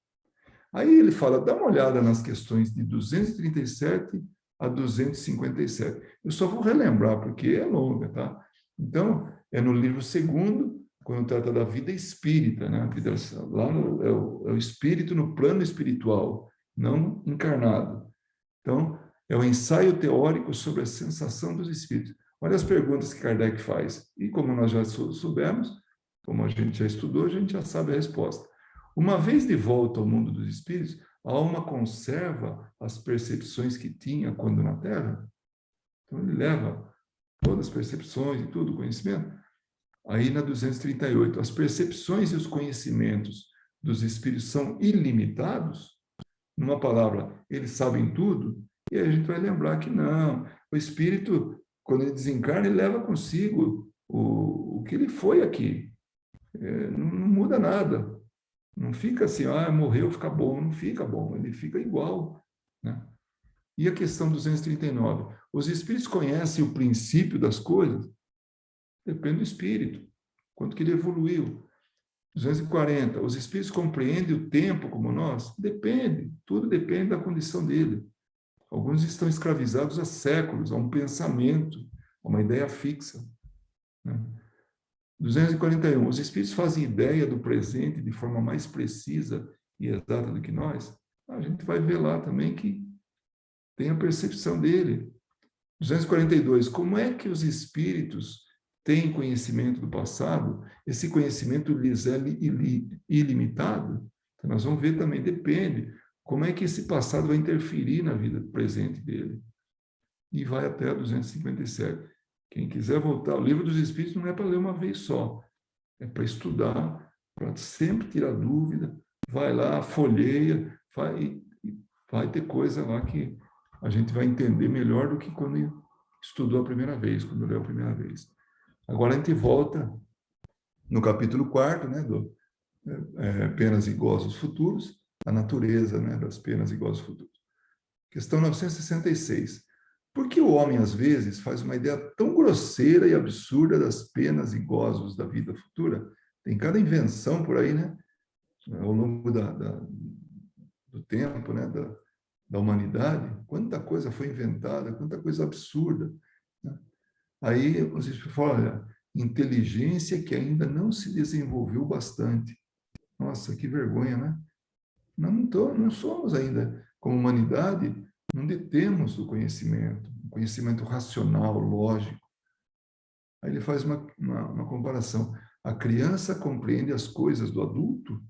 Aí ele fala, dá uma olhada nas questões de 237 a 257. Eu só vou relembrar, porque é longa, tá? Então, é no livro segundo, quando trata da vida espírita, né? A vida, lá é o espírito no plano espiritual, não encarnado. Então, é o ensaio teórico sobre a sensação dos espíritos. Olha as perguntas que Kardec faz. E como nós já soubemos, como a gente já estudou, a gente já sabe a resposta. Uma vez de volta ao mundo dos espíritos, a alma conserva as percepções que tinha quando na Terra. Então, ele leva todas as percepções e tudo, o conhecimento. Aí, na 238, as percepções e os conhecimentos dos espíritos são ilimitados. Numa palavra, eles sabem tudo. E aí a gente vai lembrar que não. O espírito, quando ele desencarna, ele leva consigo o que ele foi aqui. Não muda nada. Não fica assim, morreu, fica bom. Não fica bom, ele fica igual, né? E a questão 239. Os espíritos conhecem o princípio das coisas? Depende do espírito. Quanto que ele evoluiu. 240. Os espíritos compreendem o tempo como nós? Depende. Tudo depende da condição dele. Alguns estão escravizados há séculos, a um pensamento, a uma ideia fixa, né? 241. Os espíritos fazem ideia do presente de forma mais precisa e exata do que nós? A gente vai ver lá também que tem a percepção dele. 242. Como é que os espíritos têm conhecimento do passado? Esse conhecimento lhes é ilimitado? Então, nós vamos ver também, depende. Como é que esse passado vai interferir na vida presente dele? E vai até a 257. Quem quiser voltar, o Livro dos Espíritos não é para ler uma vez só, é para estudar, para sempre tirar dúvida, vai lá, folheia, vai ter coisa lá que a gente vai entender melhor do que quando estudou a primeira vez, quando leu a primeira vez. Agora a gente volta no capítulo 4, né, do Penas e Gozos Futuros, a natureza, né, das penas e gozos futuros. Questão 966. Por que o homem, às vezes, faz uma ideia tão grosseira e absurda das penas e gozos da vida futura? Tem cada invenção por aí, né? Ao longo do tempo, né? Da humanidade. Quanta coisa foi inventada, quanta coisa absurda, né? Aí os espíritos falam, olha, inteligência que ainda não se desenvolveu bastante. Nossa, que vergonha, né? Nós não somos ainda, como humanidade, não detemos o conhecimento racional, lógico. Aí ele faz uma comparação. A criança compreende as coisas do adulto.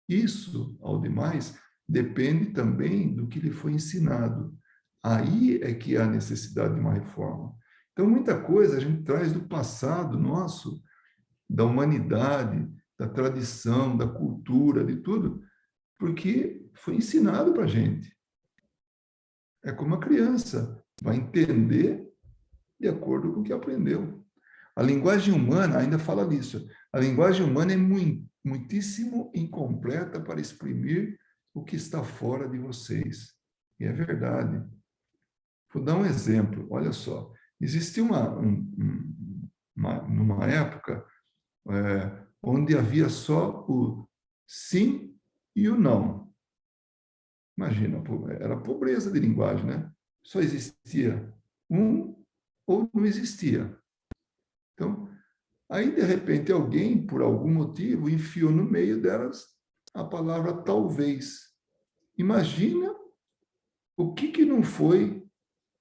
Isso, ao demais, depende também do que lhe foi ensinado. Aí é que há necessidade de uma reforma. Então, muita coisa a gente traz do passado nosso, da humanidade, da tradição, da cultura, de tudo, porque foi ensinado para a gente. É como a criança vai entender de acordo com o que aprendeu. A linguagem humana ainda fala nisso. A linguagem humana é muitíssimo incompleta para exprimir o que está fora de vocês. E é verdade. Vou dar um exemplo. Olha só. Existia numa época onde havia só o sim e o não. Imagina, era pobreza de linguagem, né? Só existia um ou não existia. Então, aí, de repente, alguém, por algum motivo, enfiou no meio delas a palavra talvez. Imagina o que não foi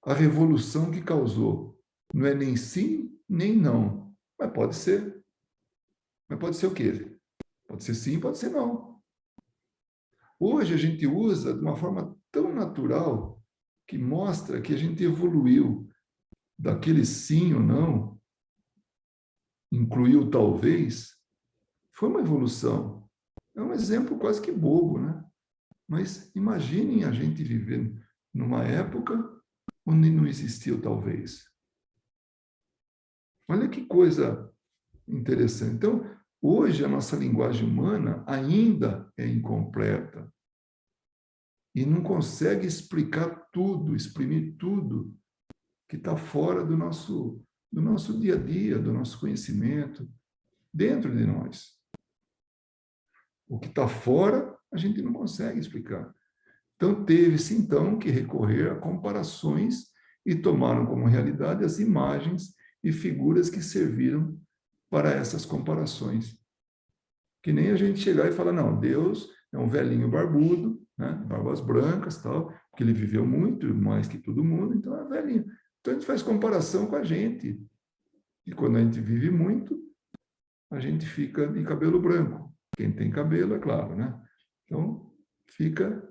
a revolução que causou. Não é nem sim, nem não. Mas pode ser. Mas pode ser o quê? Pode ser sim, pode ser não. Hoje a gente usa de uma forma tão natural que mostra que a gente evoluiu daquele sim ou não, incluiu talvez, Foi uma evolução. É um exemplo quase que bobo, né? Mas imaginem a gente viver numa época onde não existiu, talvez. Olha que coisa interessante. Então, hoje a nossa linguagem humana ainda é incompleta e não consegue explicar tudo, exprimir tudo que está fora do nosso dia a dia, do nosso conhecimento, dentro de nós. O que está fora, a gente não consegue explicar. Então, teve-se, então, que recorrer a comparações e tomaram como realidade as imagens e figuras que serviram para essas comparações. Que nem a gente chegar e falar, não, Deus é um velhinho barbudo, né, barbas brancas, tal, porque ele viveu muito, mais que todo mundo, então é velhinho. Então, a gente faz comparação com a gente. E quando a gente vive muito, a gente fica de cabelo branco. Quem tem cabelo, é claro, né? Então, fica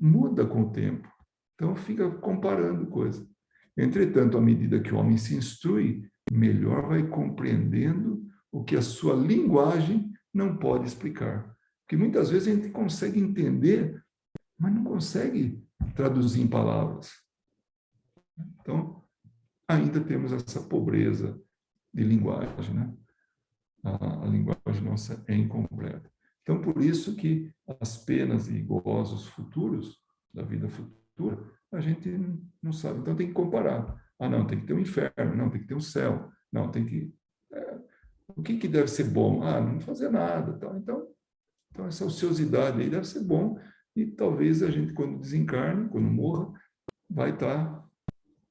muda com o tempo. Então, fica comparando coisas. Entretanto, à medida que o homem se instrui, melhor vai compreendendo o que a sua linguagem não pode explicar. Porque muitas vezes a gente consegue entender, mas não consegue traduzir em palavras. Então, ainda temos essa pobreza de linguagem, né? A linguagem nossa é incompleta. Então, por isso que as penas e gozos futuros, da vida futura, a gente não sabe. Então, tem que comparar. Ah, não, tem que ter um inferno. Não, tem que ter um céu. Não, tem que... o que deve ser bom? Ah, não fazer nada. Então, essa ociosidade aí deve ser bom. E talvez a gente, quando desencarne, quando morra, vai estar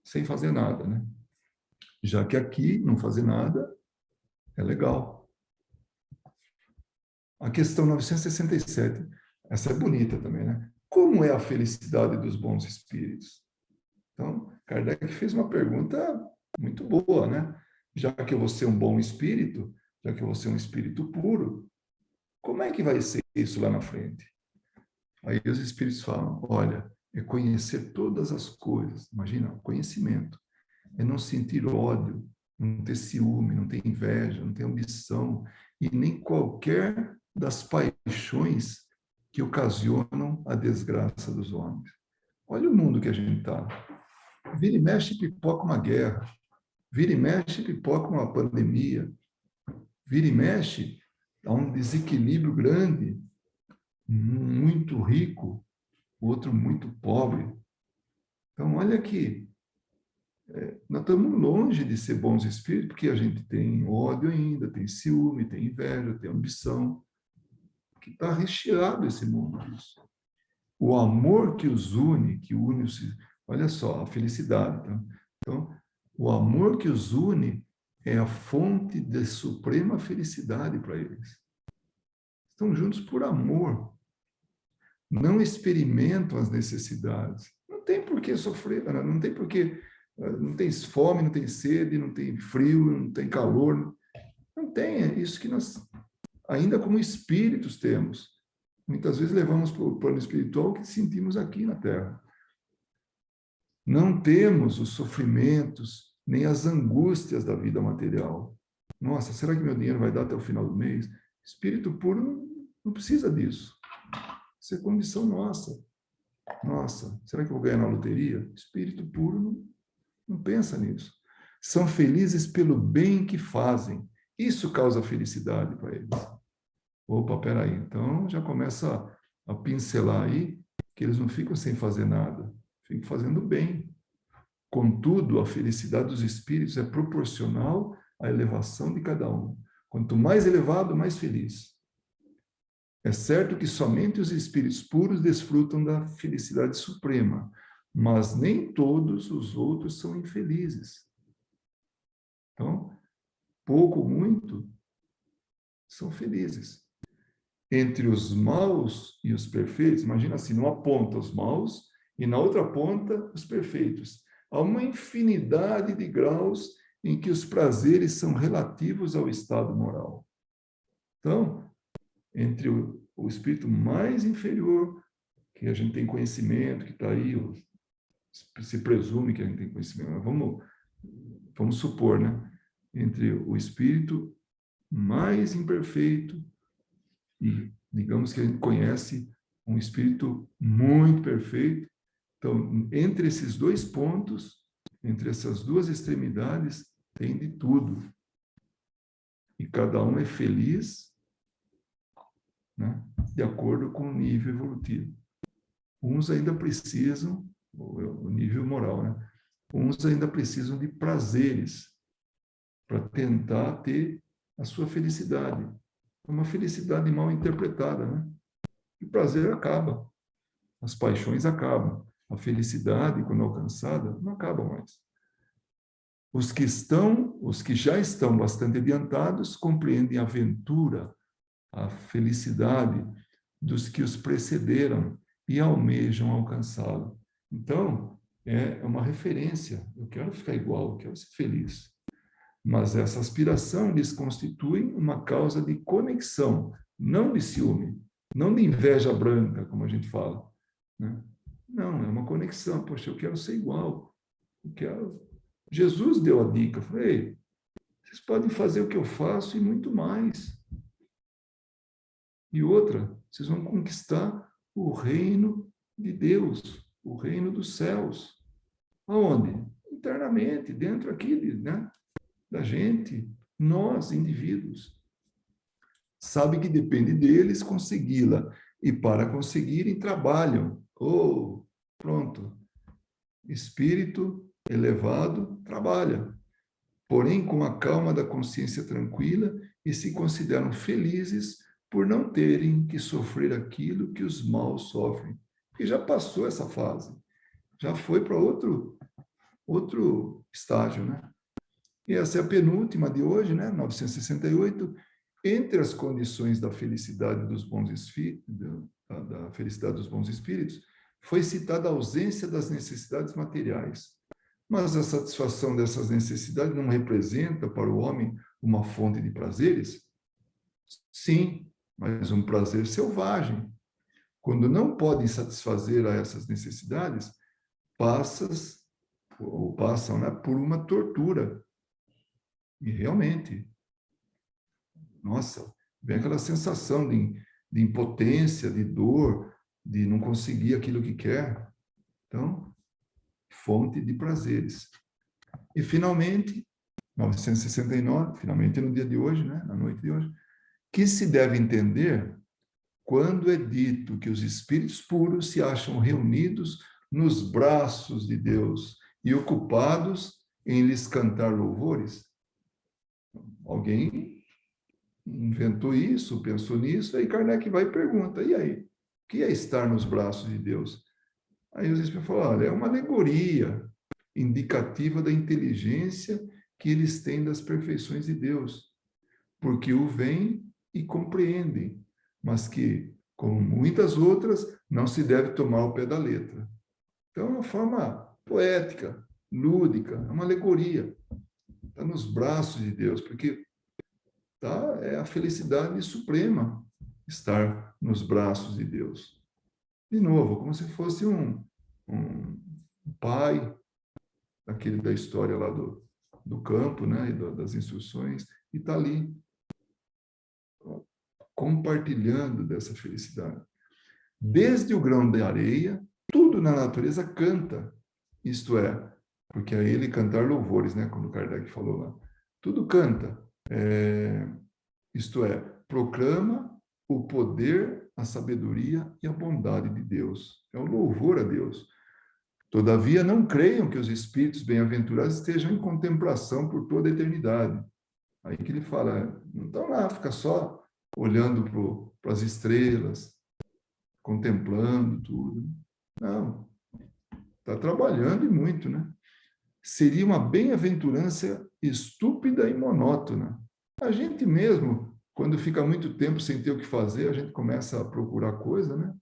sem fazer nada, né? Já que aqui, não fazer nada é legal. A questão 967, essa é bonita também, né? Como é a felicidade dos bons espíritos? Então, Kardec fez uma pergunta muito boa, né? Já que eu vou ser um bom espírito, já que eu vou ser um espírito puro, como é que vai ser isso lá na frente? Aí os espíritos falam, olha, é conhecer todas as coisas. Imagina, conhecimento. É não sentir ódio, não ter ciúme, não ter inveja, não ter ambição, e nem qualquer das paixões que ocasionam a desgraça dos homens. Olha o mundo que a gente está. Vira e mexe pipoca uma guerra, vira e mexe pipoca uma pandemia, vira e mexe há um desequilíbrio grande, muito rico, outro muito pobre. Então, olha aqui, nós estamos longe de ser bons espíritos, porque a gente tem ódio ainda, tem ciúme, tem inveja, tem ambição, que está recheado esse mundo disso. O amor que os une, que une os... Olha só, a felicidade. Tá? Então, o amor que os une é a fonte de suprema felicidade para eles. Estão juntos por amor. Não experimentam as necessidades. Não tem por que sofrer, não tem por que... Não tem fome, não tem sede, não tem frio, não tem calor. Não tem, é isso que nós, ainda como espíritos, temos. Muitas vezes levamos para o plano espiritual o que sentimos aqui na Terra. Não temos os sofrimentos, nem as angústias da vida material. Nossa, será que meu dinheiro vai dar até o final do mês? Espírito puro não precisa disso. Isso é condição nossa. Nossa, será que eu vou ganhar na loteria? Espírito puro não pensa nisso. São felizes pelo bem que fazem. Isso causa felicidade para eles. Opa, peraí. Então, já começa a pincelar aí que eles não ficam sem fazer nada. Ficam fazendo bem. Contudo, a felicidade dos espíritos é proporcional à elevação de cada um. Quanto mais elevado, mais feliz. É certo que somente os espíritos puros desfrutam da felicidade suprema, mas nem todos os outros são infelizes. Então, pouco ou muito, são felizes. Entre os maus e os perfeitos, imagina assim, numa ponta os maus e na outra ponta os perfeitos. Há uma infinidade de graus em que os prazeres são relativos ao estado moral. Então, entre o espírito mais inferior, que a gente tem conhecimento, que está aí, se presume que a gente tem conhecimento, mas vamos supor, né? Entre o espírito mais imperfeito, e digamos que a gente conhece um espírito muito perfeito. Então, entre esses dois pontos, entre essas duas extremidades, tem de tudo. E cada um é feliz, né, de acordo com o nível evolutivo. Uns ainda precisam, o nível moral, né? Uns ainda precisam de prazeres para tentar ter a sua felicidade. Uma felicidade mal interpretada, né? E o prazer acaba, as paixões acabam, a felicidade, quando alcançada, não acaba mais. Os que já estão bastante adiantados, compreendem a aventura, a felicidade dos que os precederam e almejam alcançá-la. Então, é uma referência. Eu quero ficar igual, eu quero ser feliz. Mas essa aspiração lhes constitui uma causa de conexão, não de ciúme, não de inveja branca, como a gente fala, né? Não, é uma conexão. Poxa, eu quero ser igual. Eu quero... Jesus deu a dica. Falei, vocês podem fazer o que eu faço e muito mais. E outra, vocês vão conquistar o reino de Deus, o reino dos céus. Aonde? Internamente, dentro aqui, né, da gente, nós, indivíduos. Sabe que depende deles consegui-la. E para conseguirem, trabalham. Oh, pronto. Espírito elevado trabalha. Porém, com a calma da consciência tranquila e se consideram felizes por não terem que sofrer aquilo que os maus sofrem. Porque já passou essa fase. Já foi para outro estágio, né? E essa é a penúltima de hoje, né? 968. Entre as condições da felicidade dos bons espíritos, da felicidade dos bons espíritos, foi citada a ausência das necessidades materiais. Mas a satisfação dessas necessidades não representa para o homem uma fonte de prazeres? Sim, mas um prazer selvagem. Quando não podem satisfazer a essas necessidades, passam, né, por uma tortura. E realmente, nossa, vem aquela sensação de impotência, de dor, de não conseguir aquilo que quer. Então, fonte de prazeres. E, finalmente, 969, finalmente no dia de hoje, né, na noite de hoje, que se deve entender quando é dito que os espíritos puros se acham reunidos nos braços de Deus e ocupados em lhes cantar louvores. Alguém inventou isso, pensou nisso, aí Kardec vai e pergunta, e aí? O que é estar nos braços de Deus? Aí os espíritos falam, olha, é uma alegoria indicativa da inteligência que eles têm das perfeições de Deus, porque o veem e compreendem, mas que, como muitas outras, não se deve tomar ao pé da letra. Então, é uma forma poética, lúdica, é uma alegoria. Está nos braços de Deus, porque tá, é a felicidade suprema estar nos braços de Deus. De novo, como se fosse um pai, aquele da história lá do campo, né, e das instruções, e está ali, compartilhando dessa felicidade. Desde o grão de areia, tudo na natureza canta, isto é, porque a ele cantar louvores, né, como Kardec falou lá, tudo canta, isto é, proclama o poder, a sabedoria e a bondade de Deus. É o louvor a Deus. Todavia, não creiam que os espíritos bem-aventurados estejam em contemplação por toda a eternidade. Aí que ele fala, não estão lá, fica só olhando para as estrelas, contemplando tudo. Não, está trabalhando e muito, né? Seria uma bem-aventurança estúpida e monótona. A gente mesmo, quando fica muito tempo sem ter o que fazer, a gente começa a procurar coisa, né?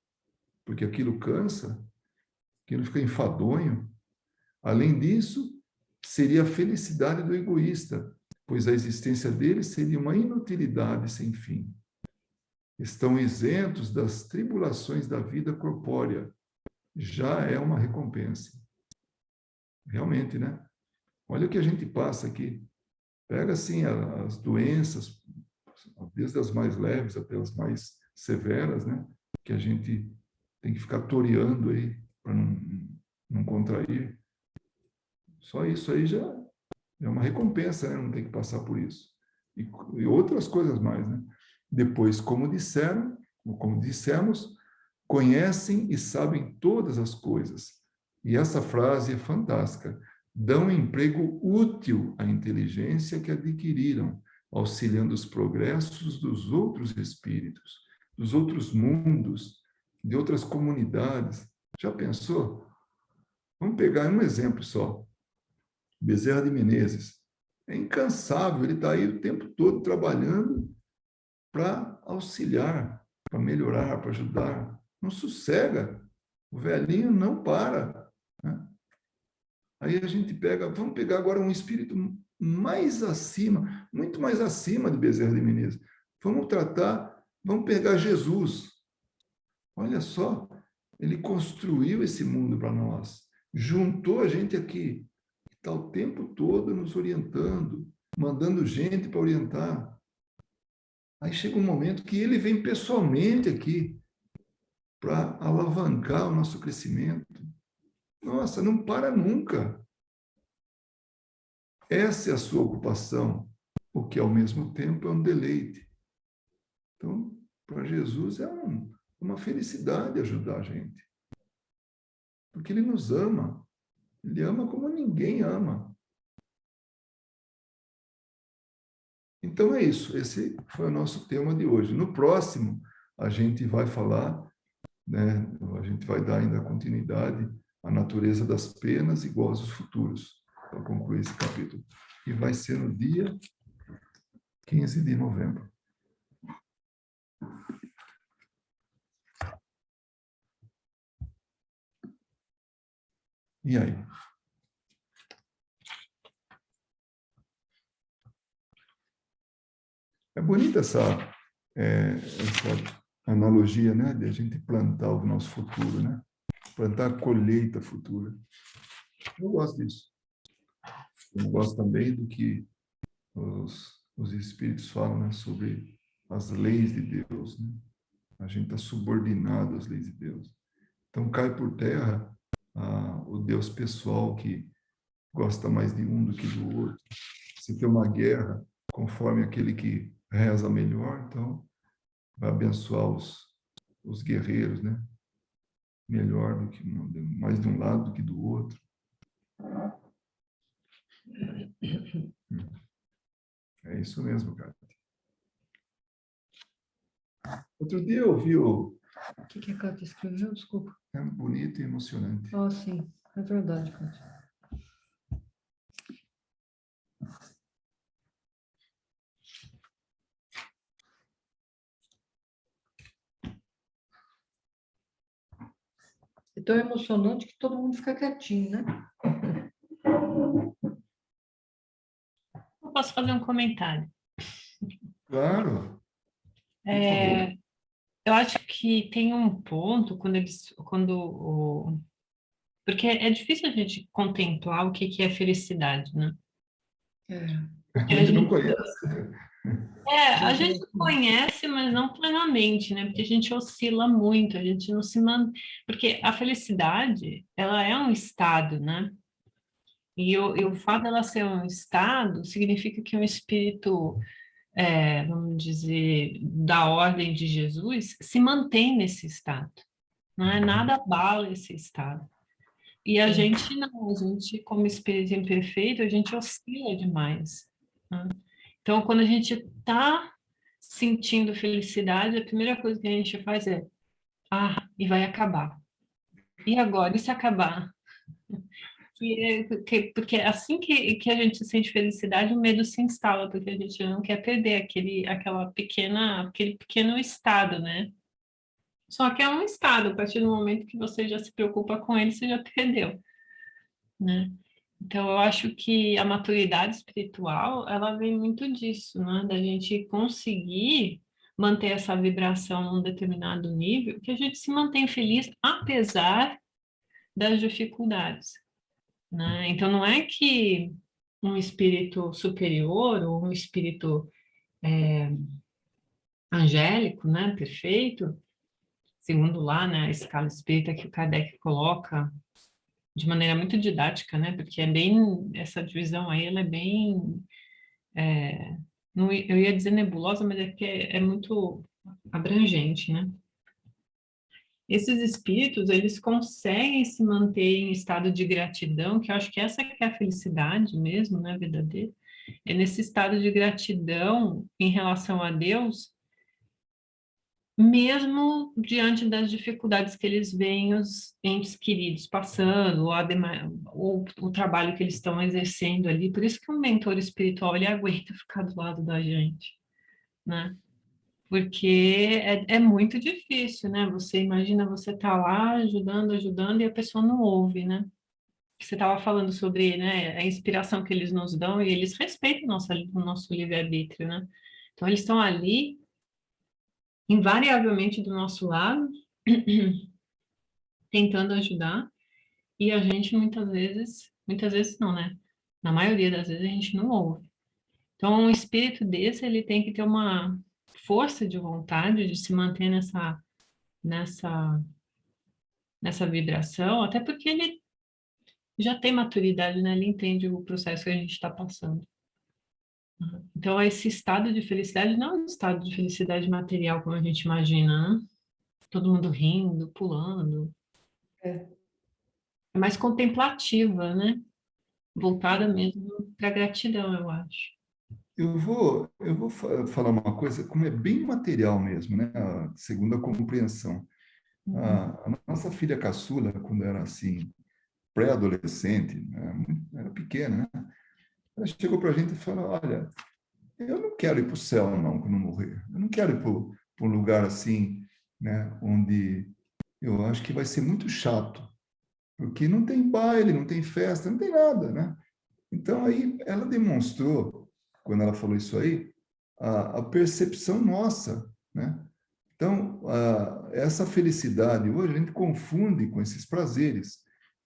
Porque aquilo cansa, aquilo fica enfadonho. Além disso, seria a felicidade do egoísta, pois a existência dele seria uma inutilidade sem fim. Estão isentos das tribulações da vida corpórea. Já é uma recompensa. Realmente, né? Olha o que a gente passa aqui. Pega, assim, as doenças, desde as mais leves até as mais severas, né? Que a gente tem que ficar toreando aí para não contrair. Só isso aí já é uma recompensa, né? Não tem que passar por isso. E outras coisas mais, né? Depois, como dissemos, conhecem e sabem todas as coisas. E essa frase é fantástica. Dão emprego útil à inteligência que adquiriram, auxiliando os progressos dos outros espíritos, dos outros mundos, de outras comunidades. Já pensou? Vamos pegar um exemplo só. Bezerra de Menezes. É incansável, ele está aí o tempo todo trabalhando para auxiliar, para melhorar, para ajudar. Não sossega. O velhinho não para. Né? Aí a gente pega, vamos pegar agora um espírito mais acima, muito mais acima de Bezerra de Menezes. Vamos pegar Jesus. Olha só, ele construiu esse mundo para nós, juntou a gente aqui, está o tempo todo nos orientando, mandando gente para orientar. Aí chega um momento que ele vem pessoalmente aqui para alavancar o nosso crescimento. Nossa, não para nunca. Essa é a sua ocupação, o que ao mesmo tempo é um deleite. Então, para Jesus é uma felicidade ajudar a gente. Porque ele nos ama. Ele ama como ninguém ama. Então é isso. Esse foi o nosso tema de hoje. No próximo, a gente vai falar, né, a gente vai dar ainda continuidade à natureza das penas e gozos futuros, para concluir esse capítulo. E vai ser no dia 15 de novembro. E aí? É bonita essa analogia, né, de a gente plantar o nosso futuro, né? Plantar a colheita futura. Eu gosto disso. Eu gosto também do que os espíritos falam, né, sobre as leis de Deus, né? A gente está subordinado às leis de Deus. Então cai por terra o Deus pessoal que gosta mais de um do que do outro. Se tem uma guerra, conforme aquele que reza melhor, então vai abençoar os guerreiros, né? Melhor do que mais de um lado do que do outro. É isso mesmo, cara. Outro dia eu vi O que a Cátia escreveu? Desculpa. É bonito e emocionante. Ah, sim. É verdade, Cátia. É tão emocionante que todo mundo fica quietinho, né? Eu posso fazer um comentário. Claro. Por favor. Eu acho que tem um ponto porque é difícil a gente contemplar o que é felicidade, né? A A gente não gente, conhece. a gente conhece, mas não plenamente, né? Porque a gente oscila muito, a gente não se mantém. Porque a felicidade, ela é um estado, né? E o fato dela ser um estado significa que um espírito, vamos dizer, da ordem de Jesus, se mantém nesse estado. Não é nada abala esse estado. E a gente não, a gente, como espírito imperfeito, a gente oscila demais. Né? Então, quando a gente está sentindo felicidade, a primeira coisa que a gente faz é, e vai acabar. E agora, e se acabar? Porque assim que a gente sente felicidade, o medo se instala, porque a gente não quer perder aquele pequeno estado, né? Só que é um estado, a partir do momento que você já se preocupa com ele, você já perdeu, né? Então, eu acho que a maturidade espiritual, ela vem muito disso, né? Da gente conseguir manter essa vibração num determinado nível, que a gente se mantém feliz apesar das dificuldades, né? Então, não é que um espírito superior ou um espírito angélico, né, perfeito, segundo lá, né, a escala espírita que o Kardec coloca de maneira muito didática, né, porque é bem, essa divisão aí, ela é bem, não, eu ia dizer nebulosa, mas é que é muito abrangente, né. Esses espíritos, eles conseguem se manter em estado de gratidão, que eu acho que essa que é a felicidade mesmo, né, verdadeira, é nesse estado de gratidão em relação a Deus, mesmo diante das dificuldades que eles veem os entes queridos passando, ou o trabalho que eles estão exercendo ali. Por isso que um mentor espiritual, ele aguenta ficar do lado da gente, né? Porque é muito difícil, né? Você imagina, você tá lá ajudando, ajudando, e a pessoa não ouve, né? Você estava falando sobre, né, a inspiração que eles nos dão, e eles respeitam o nosso livre-arbítrio, né? Então, eles estão ali, invariavelmente do nosso lado, tentando ajudar, e a gente muitas vezes não, né? Na maioria das vezes a gente não ouve. Então, um espírito desse, ele tem que ter uma força de vontade de se manter nessa, nessa vibração, até porque ele já tem maturidade, né? Ele entende o processo que a gente está passando. Então, esse estado de felicidade não é um estado de felicidade material, como a gente imagina, né? Todo mundo rindo, pulando. É. É mais contemplativa, né? Voltada mesmo para a gratidão, eu acho. Eu vou falar uma coisa, como é bem material mesmo, né? Segundo a compreensão. Uhum. A nossa filha caçula, quando era assim, pré-adolescente, né, era pequena, né? Ela chegou para a gente e falou: Olha, eu não quero ir para o céu, não, quando eu morrer. Eu não quero ir para um lugar assim, né, onde eu acho que vai ser muito chato, porque não tem baile, não tem festa, não tem nada, né? Então, aí, ela demonstrou, quando ela falou isso aí, a percepção nossa, né? Então, essa felicidade, hoje, a gente confunde com esses prazeres.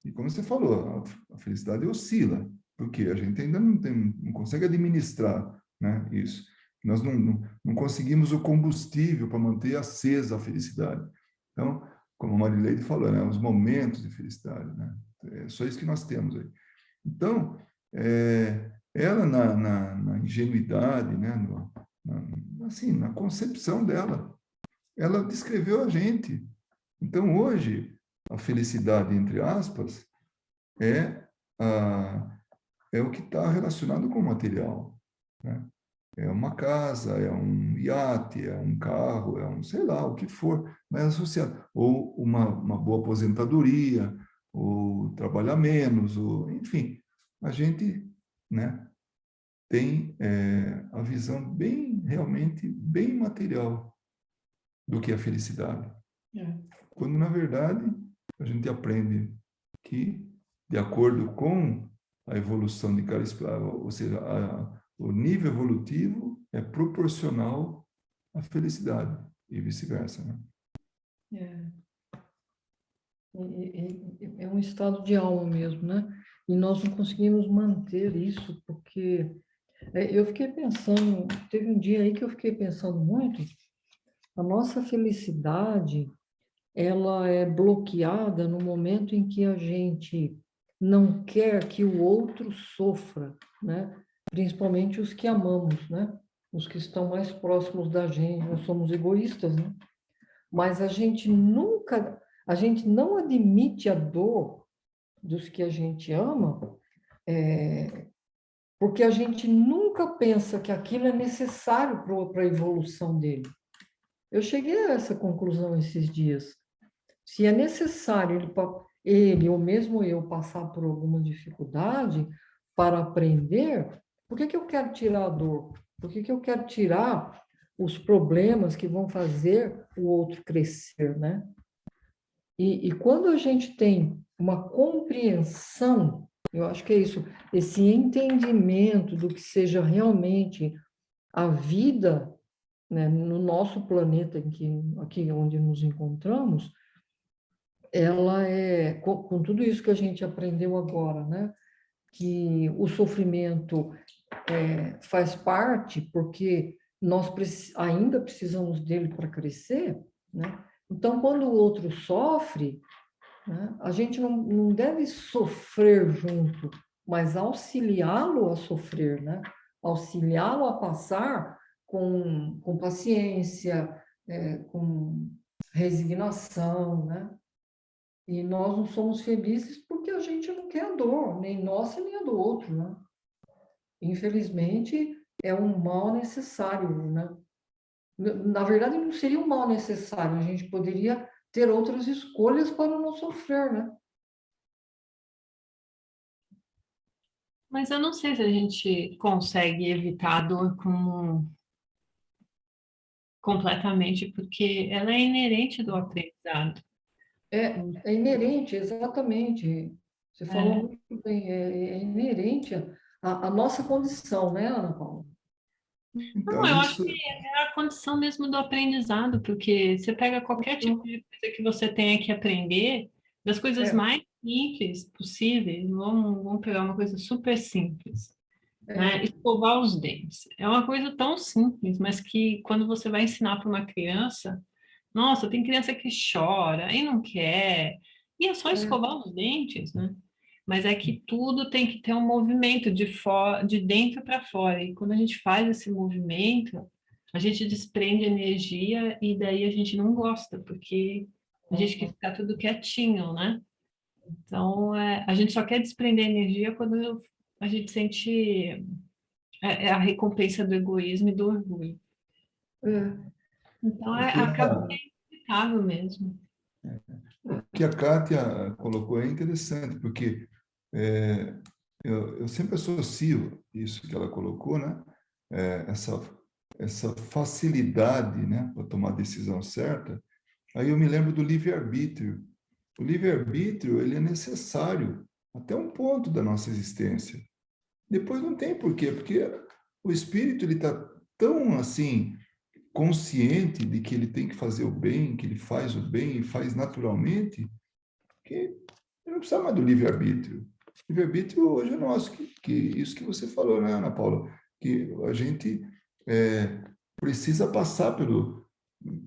E como você falou, a felicidade oscila, porque a gente ainda não consegue administrar, né, isso. Nós não conseguimos o combustível para manter acesa a felicidade. Então, como a Marileide falou, né, os momentos de felicidade, né? É só isso que nós temos aí. Então, ela na ingenuidade, né, assim, na concepção dela, ela descreveu a gente. Então, hoje, a felicidade, entre aspas, é, a, é o que está relacionado com o material, né? É uma casa, é um iate, é um carro, é um, sei lá, o que for, mas associado. Ou uma boa aposentadoria, ou trabalhar menos, ou, enfim, a gente, né, tem a visão bem, realmente, bem material do que é felicidade. É. Quando, na verdade, a gente aprende que, de acordo com a evolução de cada espécie, ou seja, o nível evolutivo é proporcional à felicidade e vice-versa, né? É. É um estado de alma mesmo, né? E nós não conseguimos manter isso, porque eu fiquei pensando, teve um dia aí que eu fiquei pensando muito, a nossa felicidade, ela é bloqueada no momento em que a gente não quer que o outro sofra, né? Principalmente os que amamos, né? Os que estão mais próximos da gente, nós somos egoístas, né? Mas a gente não admite a dor dos que a gente ama, porque a gente nunca pensa que aquilo é necessário para a evolução dele. Eu cheguei a essa conclusão esses dias. Se é necessário ele ou mesmo eu passar por alguma dificuldade para aprender, por que eu quero tirar a dor? Por que eu quero tirar os problemas que vão fazer o outro crescer, né? E quando a gente tem uma compreensão, eu acho que é isso, esse entendimento do que seja realmente a vida, né, no nosso planeta aqui onde nos encontramos, ela com tudo isso que a gente aprendeu agora, né, que o sofrimento faz parte, porque nós ainda precisamos dele para crescer, né? Então, quando o outro sofre, né, a gente não deve sofrer junto, mas auxiliá-lo a sofrer, né? Auxiliá-lo a passar com paciência, com resignação, né? E nós não somos felizes porque a gente não quer a dor, nem nossa, nem a do outro, né? Infelizmente, é um mal necessário, né? Na verdade, não seria um mal necessário, a gente poderia ter outras escolhas para não sofrer, né? Mas eu não sei se a gente consegue evitar a dor completamente, porque ela é inerente do aprendizado. É inerente, exatamente. Você falou É. muito bem, é inerente à nossa condição, né, Ana Paula? Não, Então, eu acho isso, que é a condição mesmo do aprendizado, porque você pega qualquer tipo de coisa que você tenha que aprender, das coisas É, mais simples possíveis, vamos pegar uma coisa super simples, né? é, Escovar os dentes. É uma coisa tão simples, mas que quando você vai ensinar para uma criança, nossa, tem criança que chora e não quer, e é só é, escovar os dentes, né? Mas é que tudo tem que ter um movimento de dentro para fora. E quando a gente faz esse movimento, a gente desprende energia e daí a gente não gosta, porque a gente quer ficar tudo quietinho, né? Então, a gente só quer desprender energia quando a gente sente a recompensa do egoísmo e do orgulho. é, Então, o que acaba a, que é inevitável mesmo. o que a Kátia colocou é interessante, porque é, eu sempre associo isso que ela colocou, né? Essa facilidade, né, para tomar a decisão certa. Aí eu me lembro do livre-arbítrio. O livre-arbítrio, ele é necessário até um ponto da nossa existência. Depois não tem por quê, porque o espírito ele está tão assim consciente de que ele tem que fazer o bem, que ele faz o bem e faz naturalmente, que ele não precisa mais do livre-arbítrio. O livre-arbítrio hoje é nosso, que isso que você falou, né, Ana Paula? Que a gente precisa passar pelo,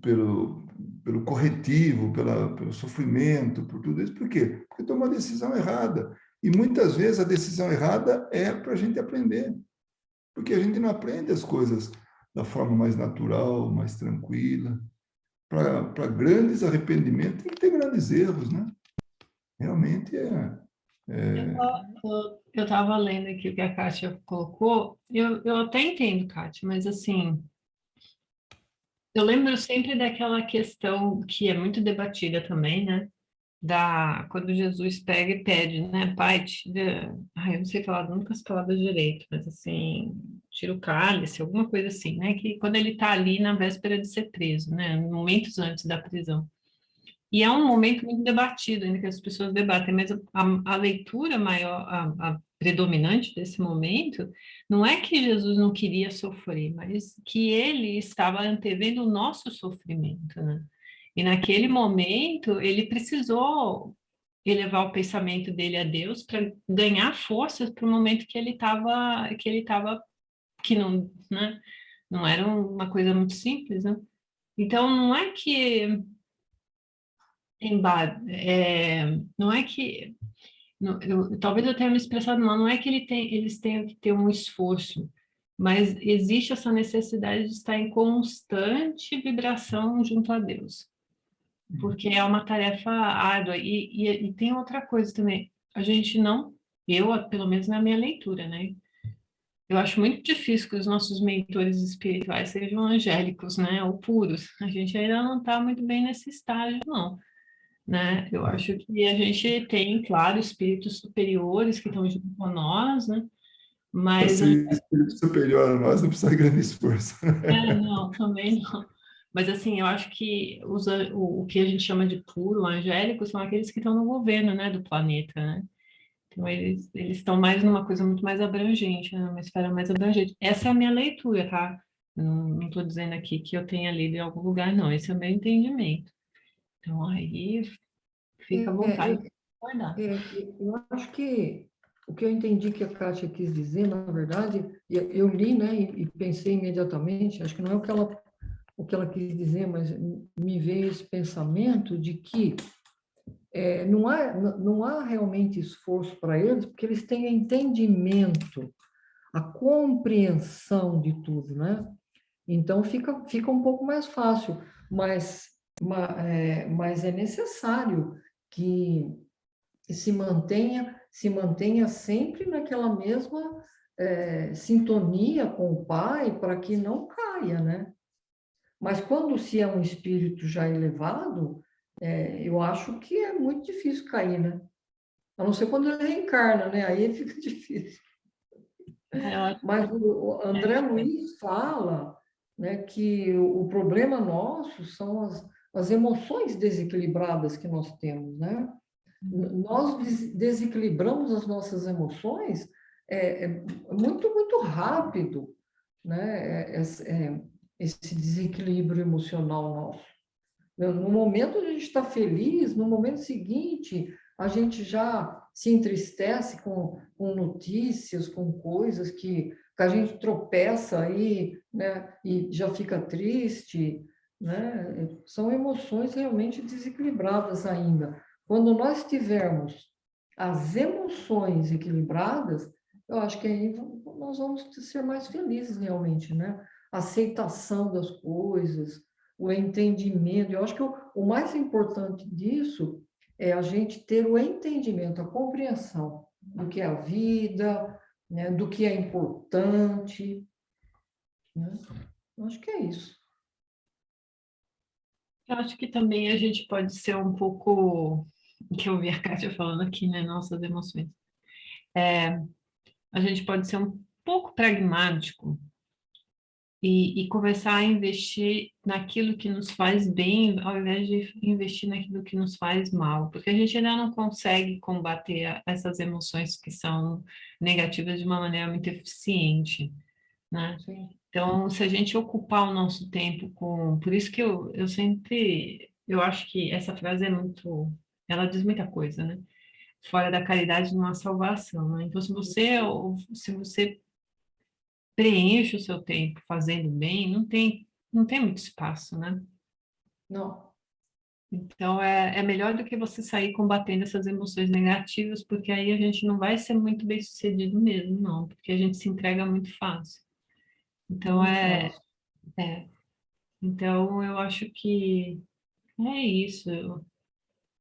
pelo corretivo, pelo sofrimento, por tudo isso. Por quê? Porque tomou uma decisão errada. E muitas vezes a decisão errada é para a gente aprender. Porque a gente não aprende as coisas da forma mais natural, mais tranquila. Para grandes arrependimentos, tem que ter grandes erros, né? Realmente Eu estava lendo aqui o que a Kátia colocou, eu até entendo, Kátia, mas assim, eu lembro sempre daquela questão que é muito debatida também, né? Quando Jesus pega e pede, né? Pai, eu não sei falar nunca as palavras direito, mas assim, tira o cálice, alguma coisa assim, né? Que quando ele está ali na véspera de ser preso, né? Momentos antes da prisão. E é um momento muito debatido, ainda que as pessoas debatem, mas a leitura maior, a predominante desse momento, não é que Jesus não queria sofrer, mas que ele estava antevendo o nosso sofrimento, né? E naquele momento, ele precisou elevar o pensamento dele a Deus para ganhar forças para o momento que não, né? Não era uma coisa muito simples, né? Então, não é que não é que talvez eu tenha me expressado mal, não é que eles tenham que ter um esforço, mas existe essa necessidade de estar em constante vibração junto a Deus, porque é uma tarefa árdua. E tem outra coisa também, a gente não, eu, pelo menos na minha leitura, né? Eu acho muito difícil que os nossos mentores espirituais sejam angélicos, né, ou puros. A gente ainda não está muito bem nesse estágio, não, né? Eu acho que a gente tem, claro, espíritos superiores que estão junto com nós, né? para Mas, ser espírito superior a nós, não precisa de grande esforço. não, também não. Mas, assim, eu acho que o que a gente chama de puro, angélico, são aqueles que estão no governo, né, do planeta, né? Então, eles estão mais numa coisa muito mais abrangente, né? Uma esfera mais abrangente. Essa é a minha leitura, tá? Eu não estou dizendo aqui que eu tenha lido em algum lugar, não. Esse é o meu entendimento. Então, aí fica à vontade é, de concordar. eu acho que o que eu entendi que a Kátia quis dizer, na verdade, eu li, né, e pensei imediatamente, acho que não é o que ela quis dizer, mas me veio esse pensamento de que não há realmente esforço para eles, porque eles têm entendimento, a compreensão de tudo, né? Então fica um pouco mais fácil, mas é necessário que se mantenha sempre naquela mesma sintonia com o Pai, para que não caia, né? Mas quando se é um espírito já elevado, eu acho que é muito difícil cair, né? A não ser quando ele reencarna, né? Aí fica difícil. Eu acho Mas o André que Luiz fala, né, que o problema nosso são as emoções desequilibradas que nós temos, né? Nós desequilibramos as nossas emoções muito, muito rápido, né? Esse desequilíbrio emocional nosso. No momento a gente está feliz, no momento seguinte a gente já se entristece com notícias, com coisas que a gente tropeça aí, né? E já fica triste, né? São emoções realmente desequilibradas ainda. Quando nós tivermos as emoções equilibradas, eu acho que aí nós vamos ser mais felizes realmente, né? A aceitação das coisas, o entendimento. Eu acho que o mais importante disso é a gente ter o entendimento, a compreensão do que é a vida, né, do que é importante, né? Eu acho que é isso. eu acho que também a gente pode ser um pouco, que eu vi a Kátia falando aqui, né? Nossas emoções. A gente pode ser um pouco pragmático e começar a investir naquilo que nos faz bem, ao invés de investir naquilo que nos faz mal, porque a gente ainda não consegue combater essas emoções que são negativas de uma maneira muito eficiente, né? Sim. Então, se a gente ocupar o nosso tempo com... Por isso que eu sempre... Eu acho que essa frase é muito... Ela diz muita coisa, né? Fora da caridade não há salvação, né? Então, se você preenche o seu tempo fazendo bem, não tem muito espaço, né? Não, Então, é melhor do que você sair combatendo essas emoções negativas, porque aí a gente não vai ser muito bem-sucedido mesmo, não, porque a gente se entrega muito fácil. Então, muito fácil. então eu acho que é isso.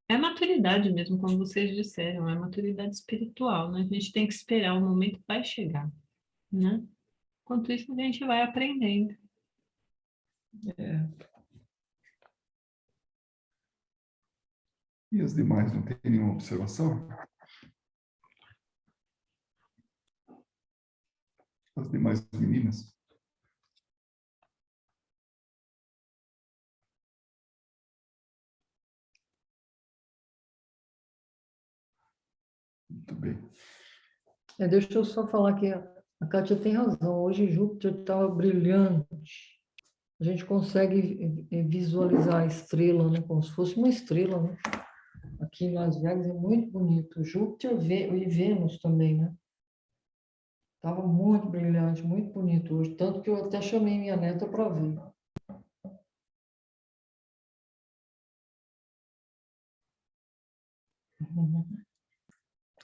É maturidade mesmo, como vocês disseram, é maturidade espiritual, né? A gente tem que esperar, o momento vai chegar, né? Enquanto isso, a gente vai aprendendo. É. E as demais não têm nenhuma observação? As demais meninas? Muito bem. Deixa eu só falar que a Kátia tem razão. Hoje Júpiter estava brilhante. A gente consegue visualizar a estrela, né? Como se fosse uma estrela, né? Aqui em Las Vegas é muito bonito. Júpiter e Vênus também, né? Estava muito brilhante, muito bonito hoje. Tanto que eu até chamei minha neta para ver.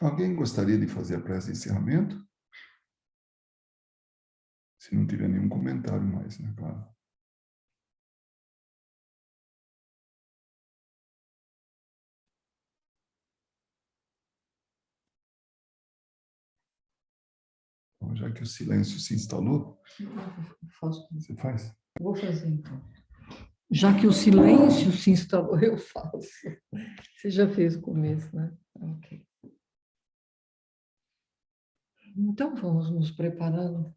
Alguém gostaria de fazer a prece de encerramento? Se não tiver nenhum comentário mais, né, claro. Então, já que o silêncio se instalou, você faz? Vou fazer então. Já que o silêncio se instalou, eu faço. Você já fez o começo, né? Ok. Então vamos nos preparando,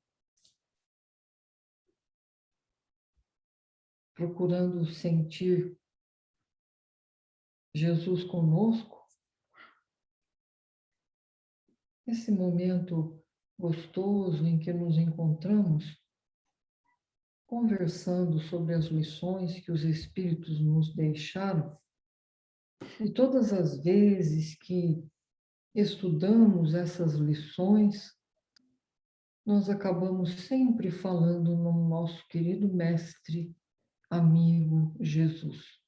procurando sentir Jesus conosco. Esse momento gostoso em que nos encontramos, conversando sobre as lições que os Espíritos nos deixaram, e todas as vezes que estudamos essas lições, nós acabamos sempre falando no nosso querido mestre, amigo Jesus.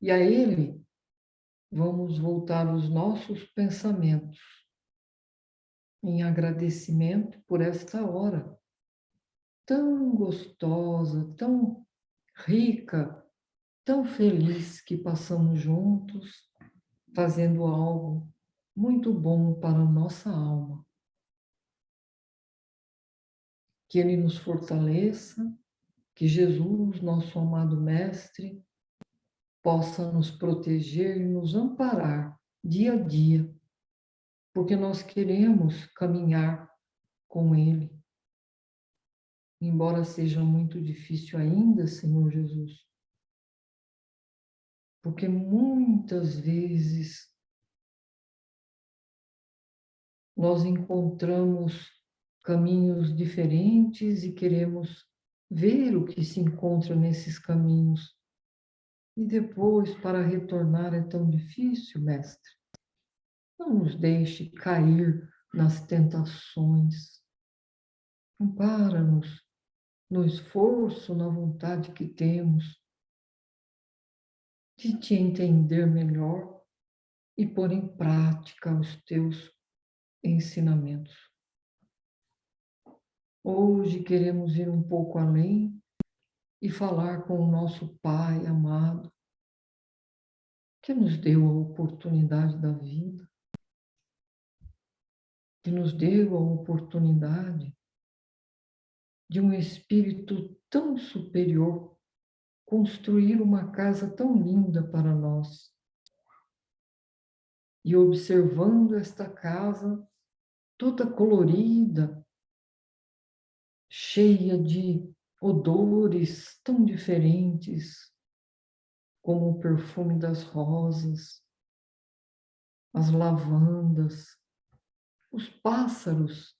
E a ele vamos voltar os nossos pensamentos em agradecimento por esta hora tão gostosa, tão rica, tão feliz que passamos juntos, fazendo algo muito bom para a nossa alma. Que ele nos fortaleça, que Jesus, nosso amado Mestre, possa nos proteger e nos amparar dia a dia, porque nós queremos caminhar com ele. Embora seja muito difícil ainda, Senhor Jesus, porque muitas vezes nós encontramos caminhos diferentes e queremos ver o que se encontra nesses caminhos. E depois, para retornar é tão difícil, mestre. Não nos deixe cair nas tentações. Ampara-nos no esforço, na vontade que temos de te entender melhor e pôr em prática os teus ensinamentos. Hoje queremos ir um pouco além e falar com o nosso Pai amado, que nos deu a oportunidade da vida, que nos deu a oportunidade de um espírito tão superior construir uma casa tão linda para nós. E observando esta casa toda colorida, cheia de odores tão diferentes, como o perfume das rosas, as lavandas, os pássaros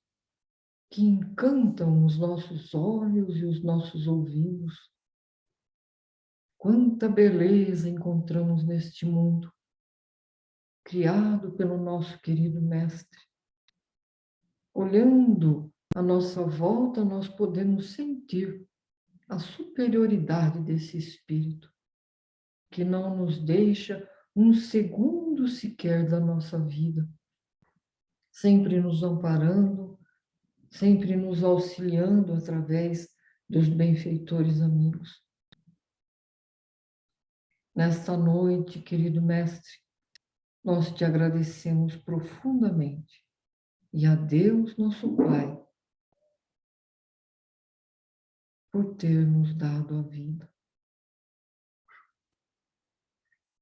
que encantam os nossos olhos e os nossos ouvidos. Quanta beleza encontramos neste mundo, criado pelo nosso querido Mestre. Olhando à nossa volta, nós podemos sentir a superioridade desse Espírito, que não nos deixa um segundo sequer da nossa vida, sempre nos amparando, sempre nos auxiliando através dos benfeitores amigos. Nesta noite, querido Mestre, nós te agradecemos profundamente e a Deus, nosso Pai, por ter nos dado a vida.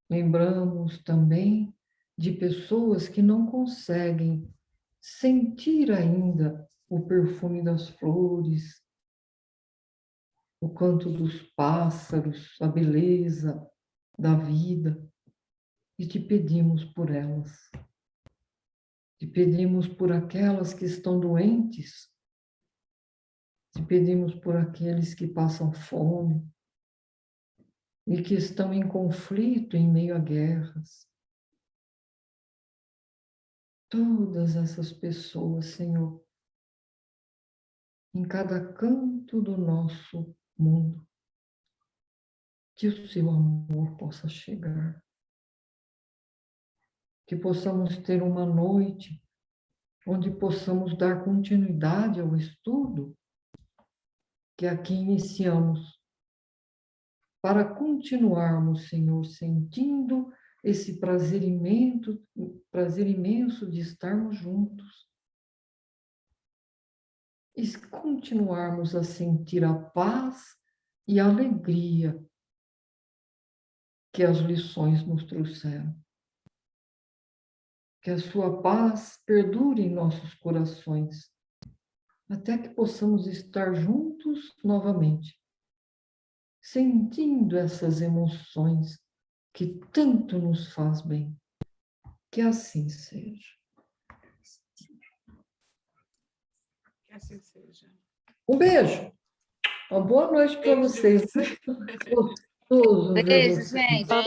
Lembramos também de pessoas que não conseguem sentir ainda o perfume das flores, o canto dos pássaros, a beleza da vida, e te pedimos por elas. Te pedimos por aquelas que estão doentes, te pedimos por aqueles que passam fome e que estão em conflito em meio a guerras. Todas essas pessoas, Senhor, em cada canto do nosso mundo, que o seu amor possa chegar. Que possamos ter uma noite onde possamos dar continuidade ao estudo que aqui iniciamos, para continuarmos, Senhor, sentindo esse prazer imenso de estarmos juntos e continuarmos a sentir a paz e a alegria que as lições nos trouxeram. Que a sua paz perdure em nossos corações, até que possamos estar juntos novamente, sentindo essas emoções que tanto nos faz bem. Que assim seja. Que assim seja. Um beijo. Uma boa noite para vocês. Gostoso ver Beijo, vocês. gente. Tchau,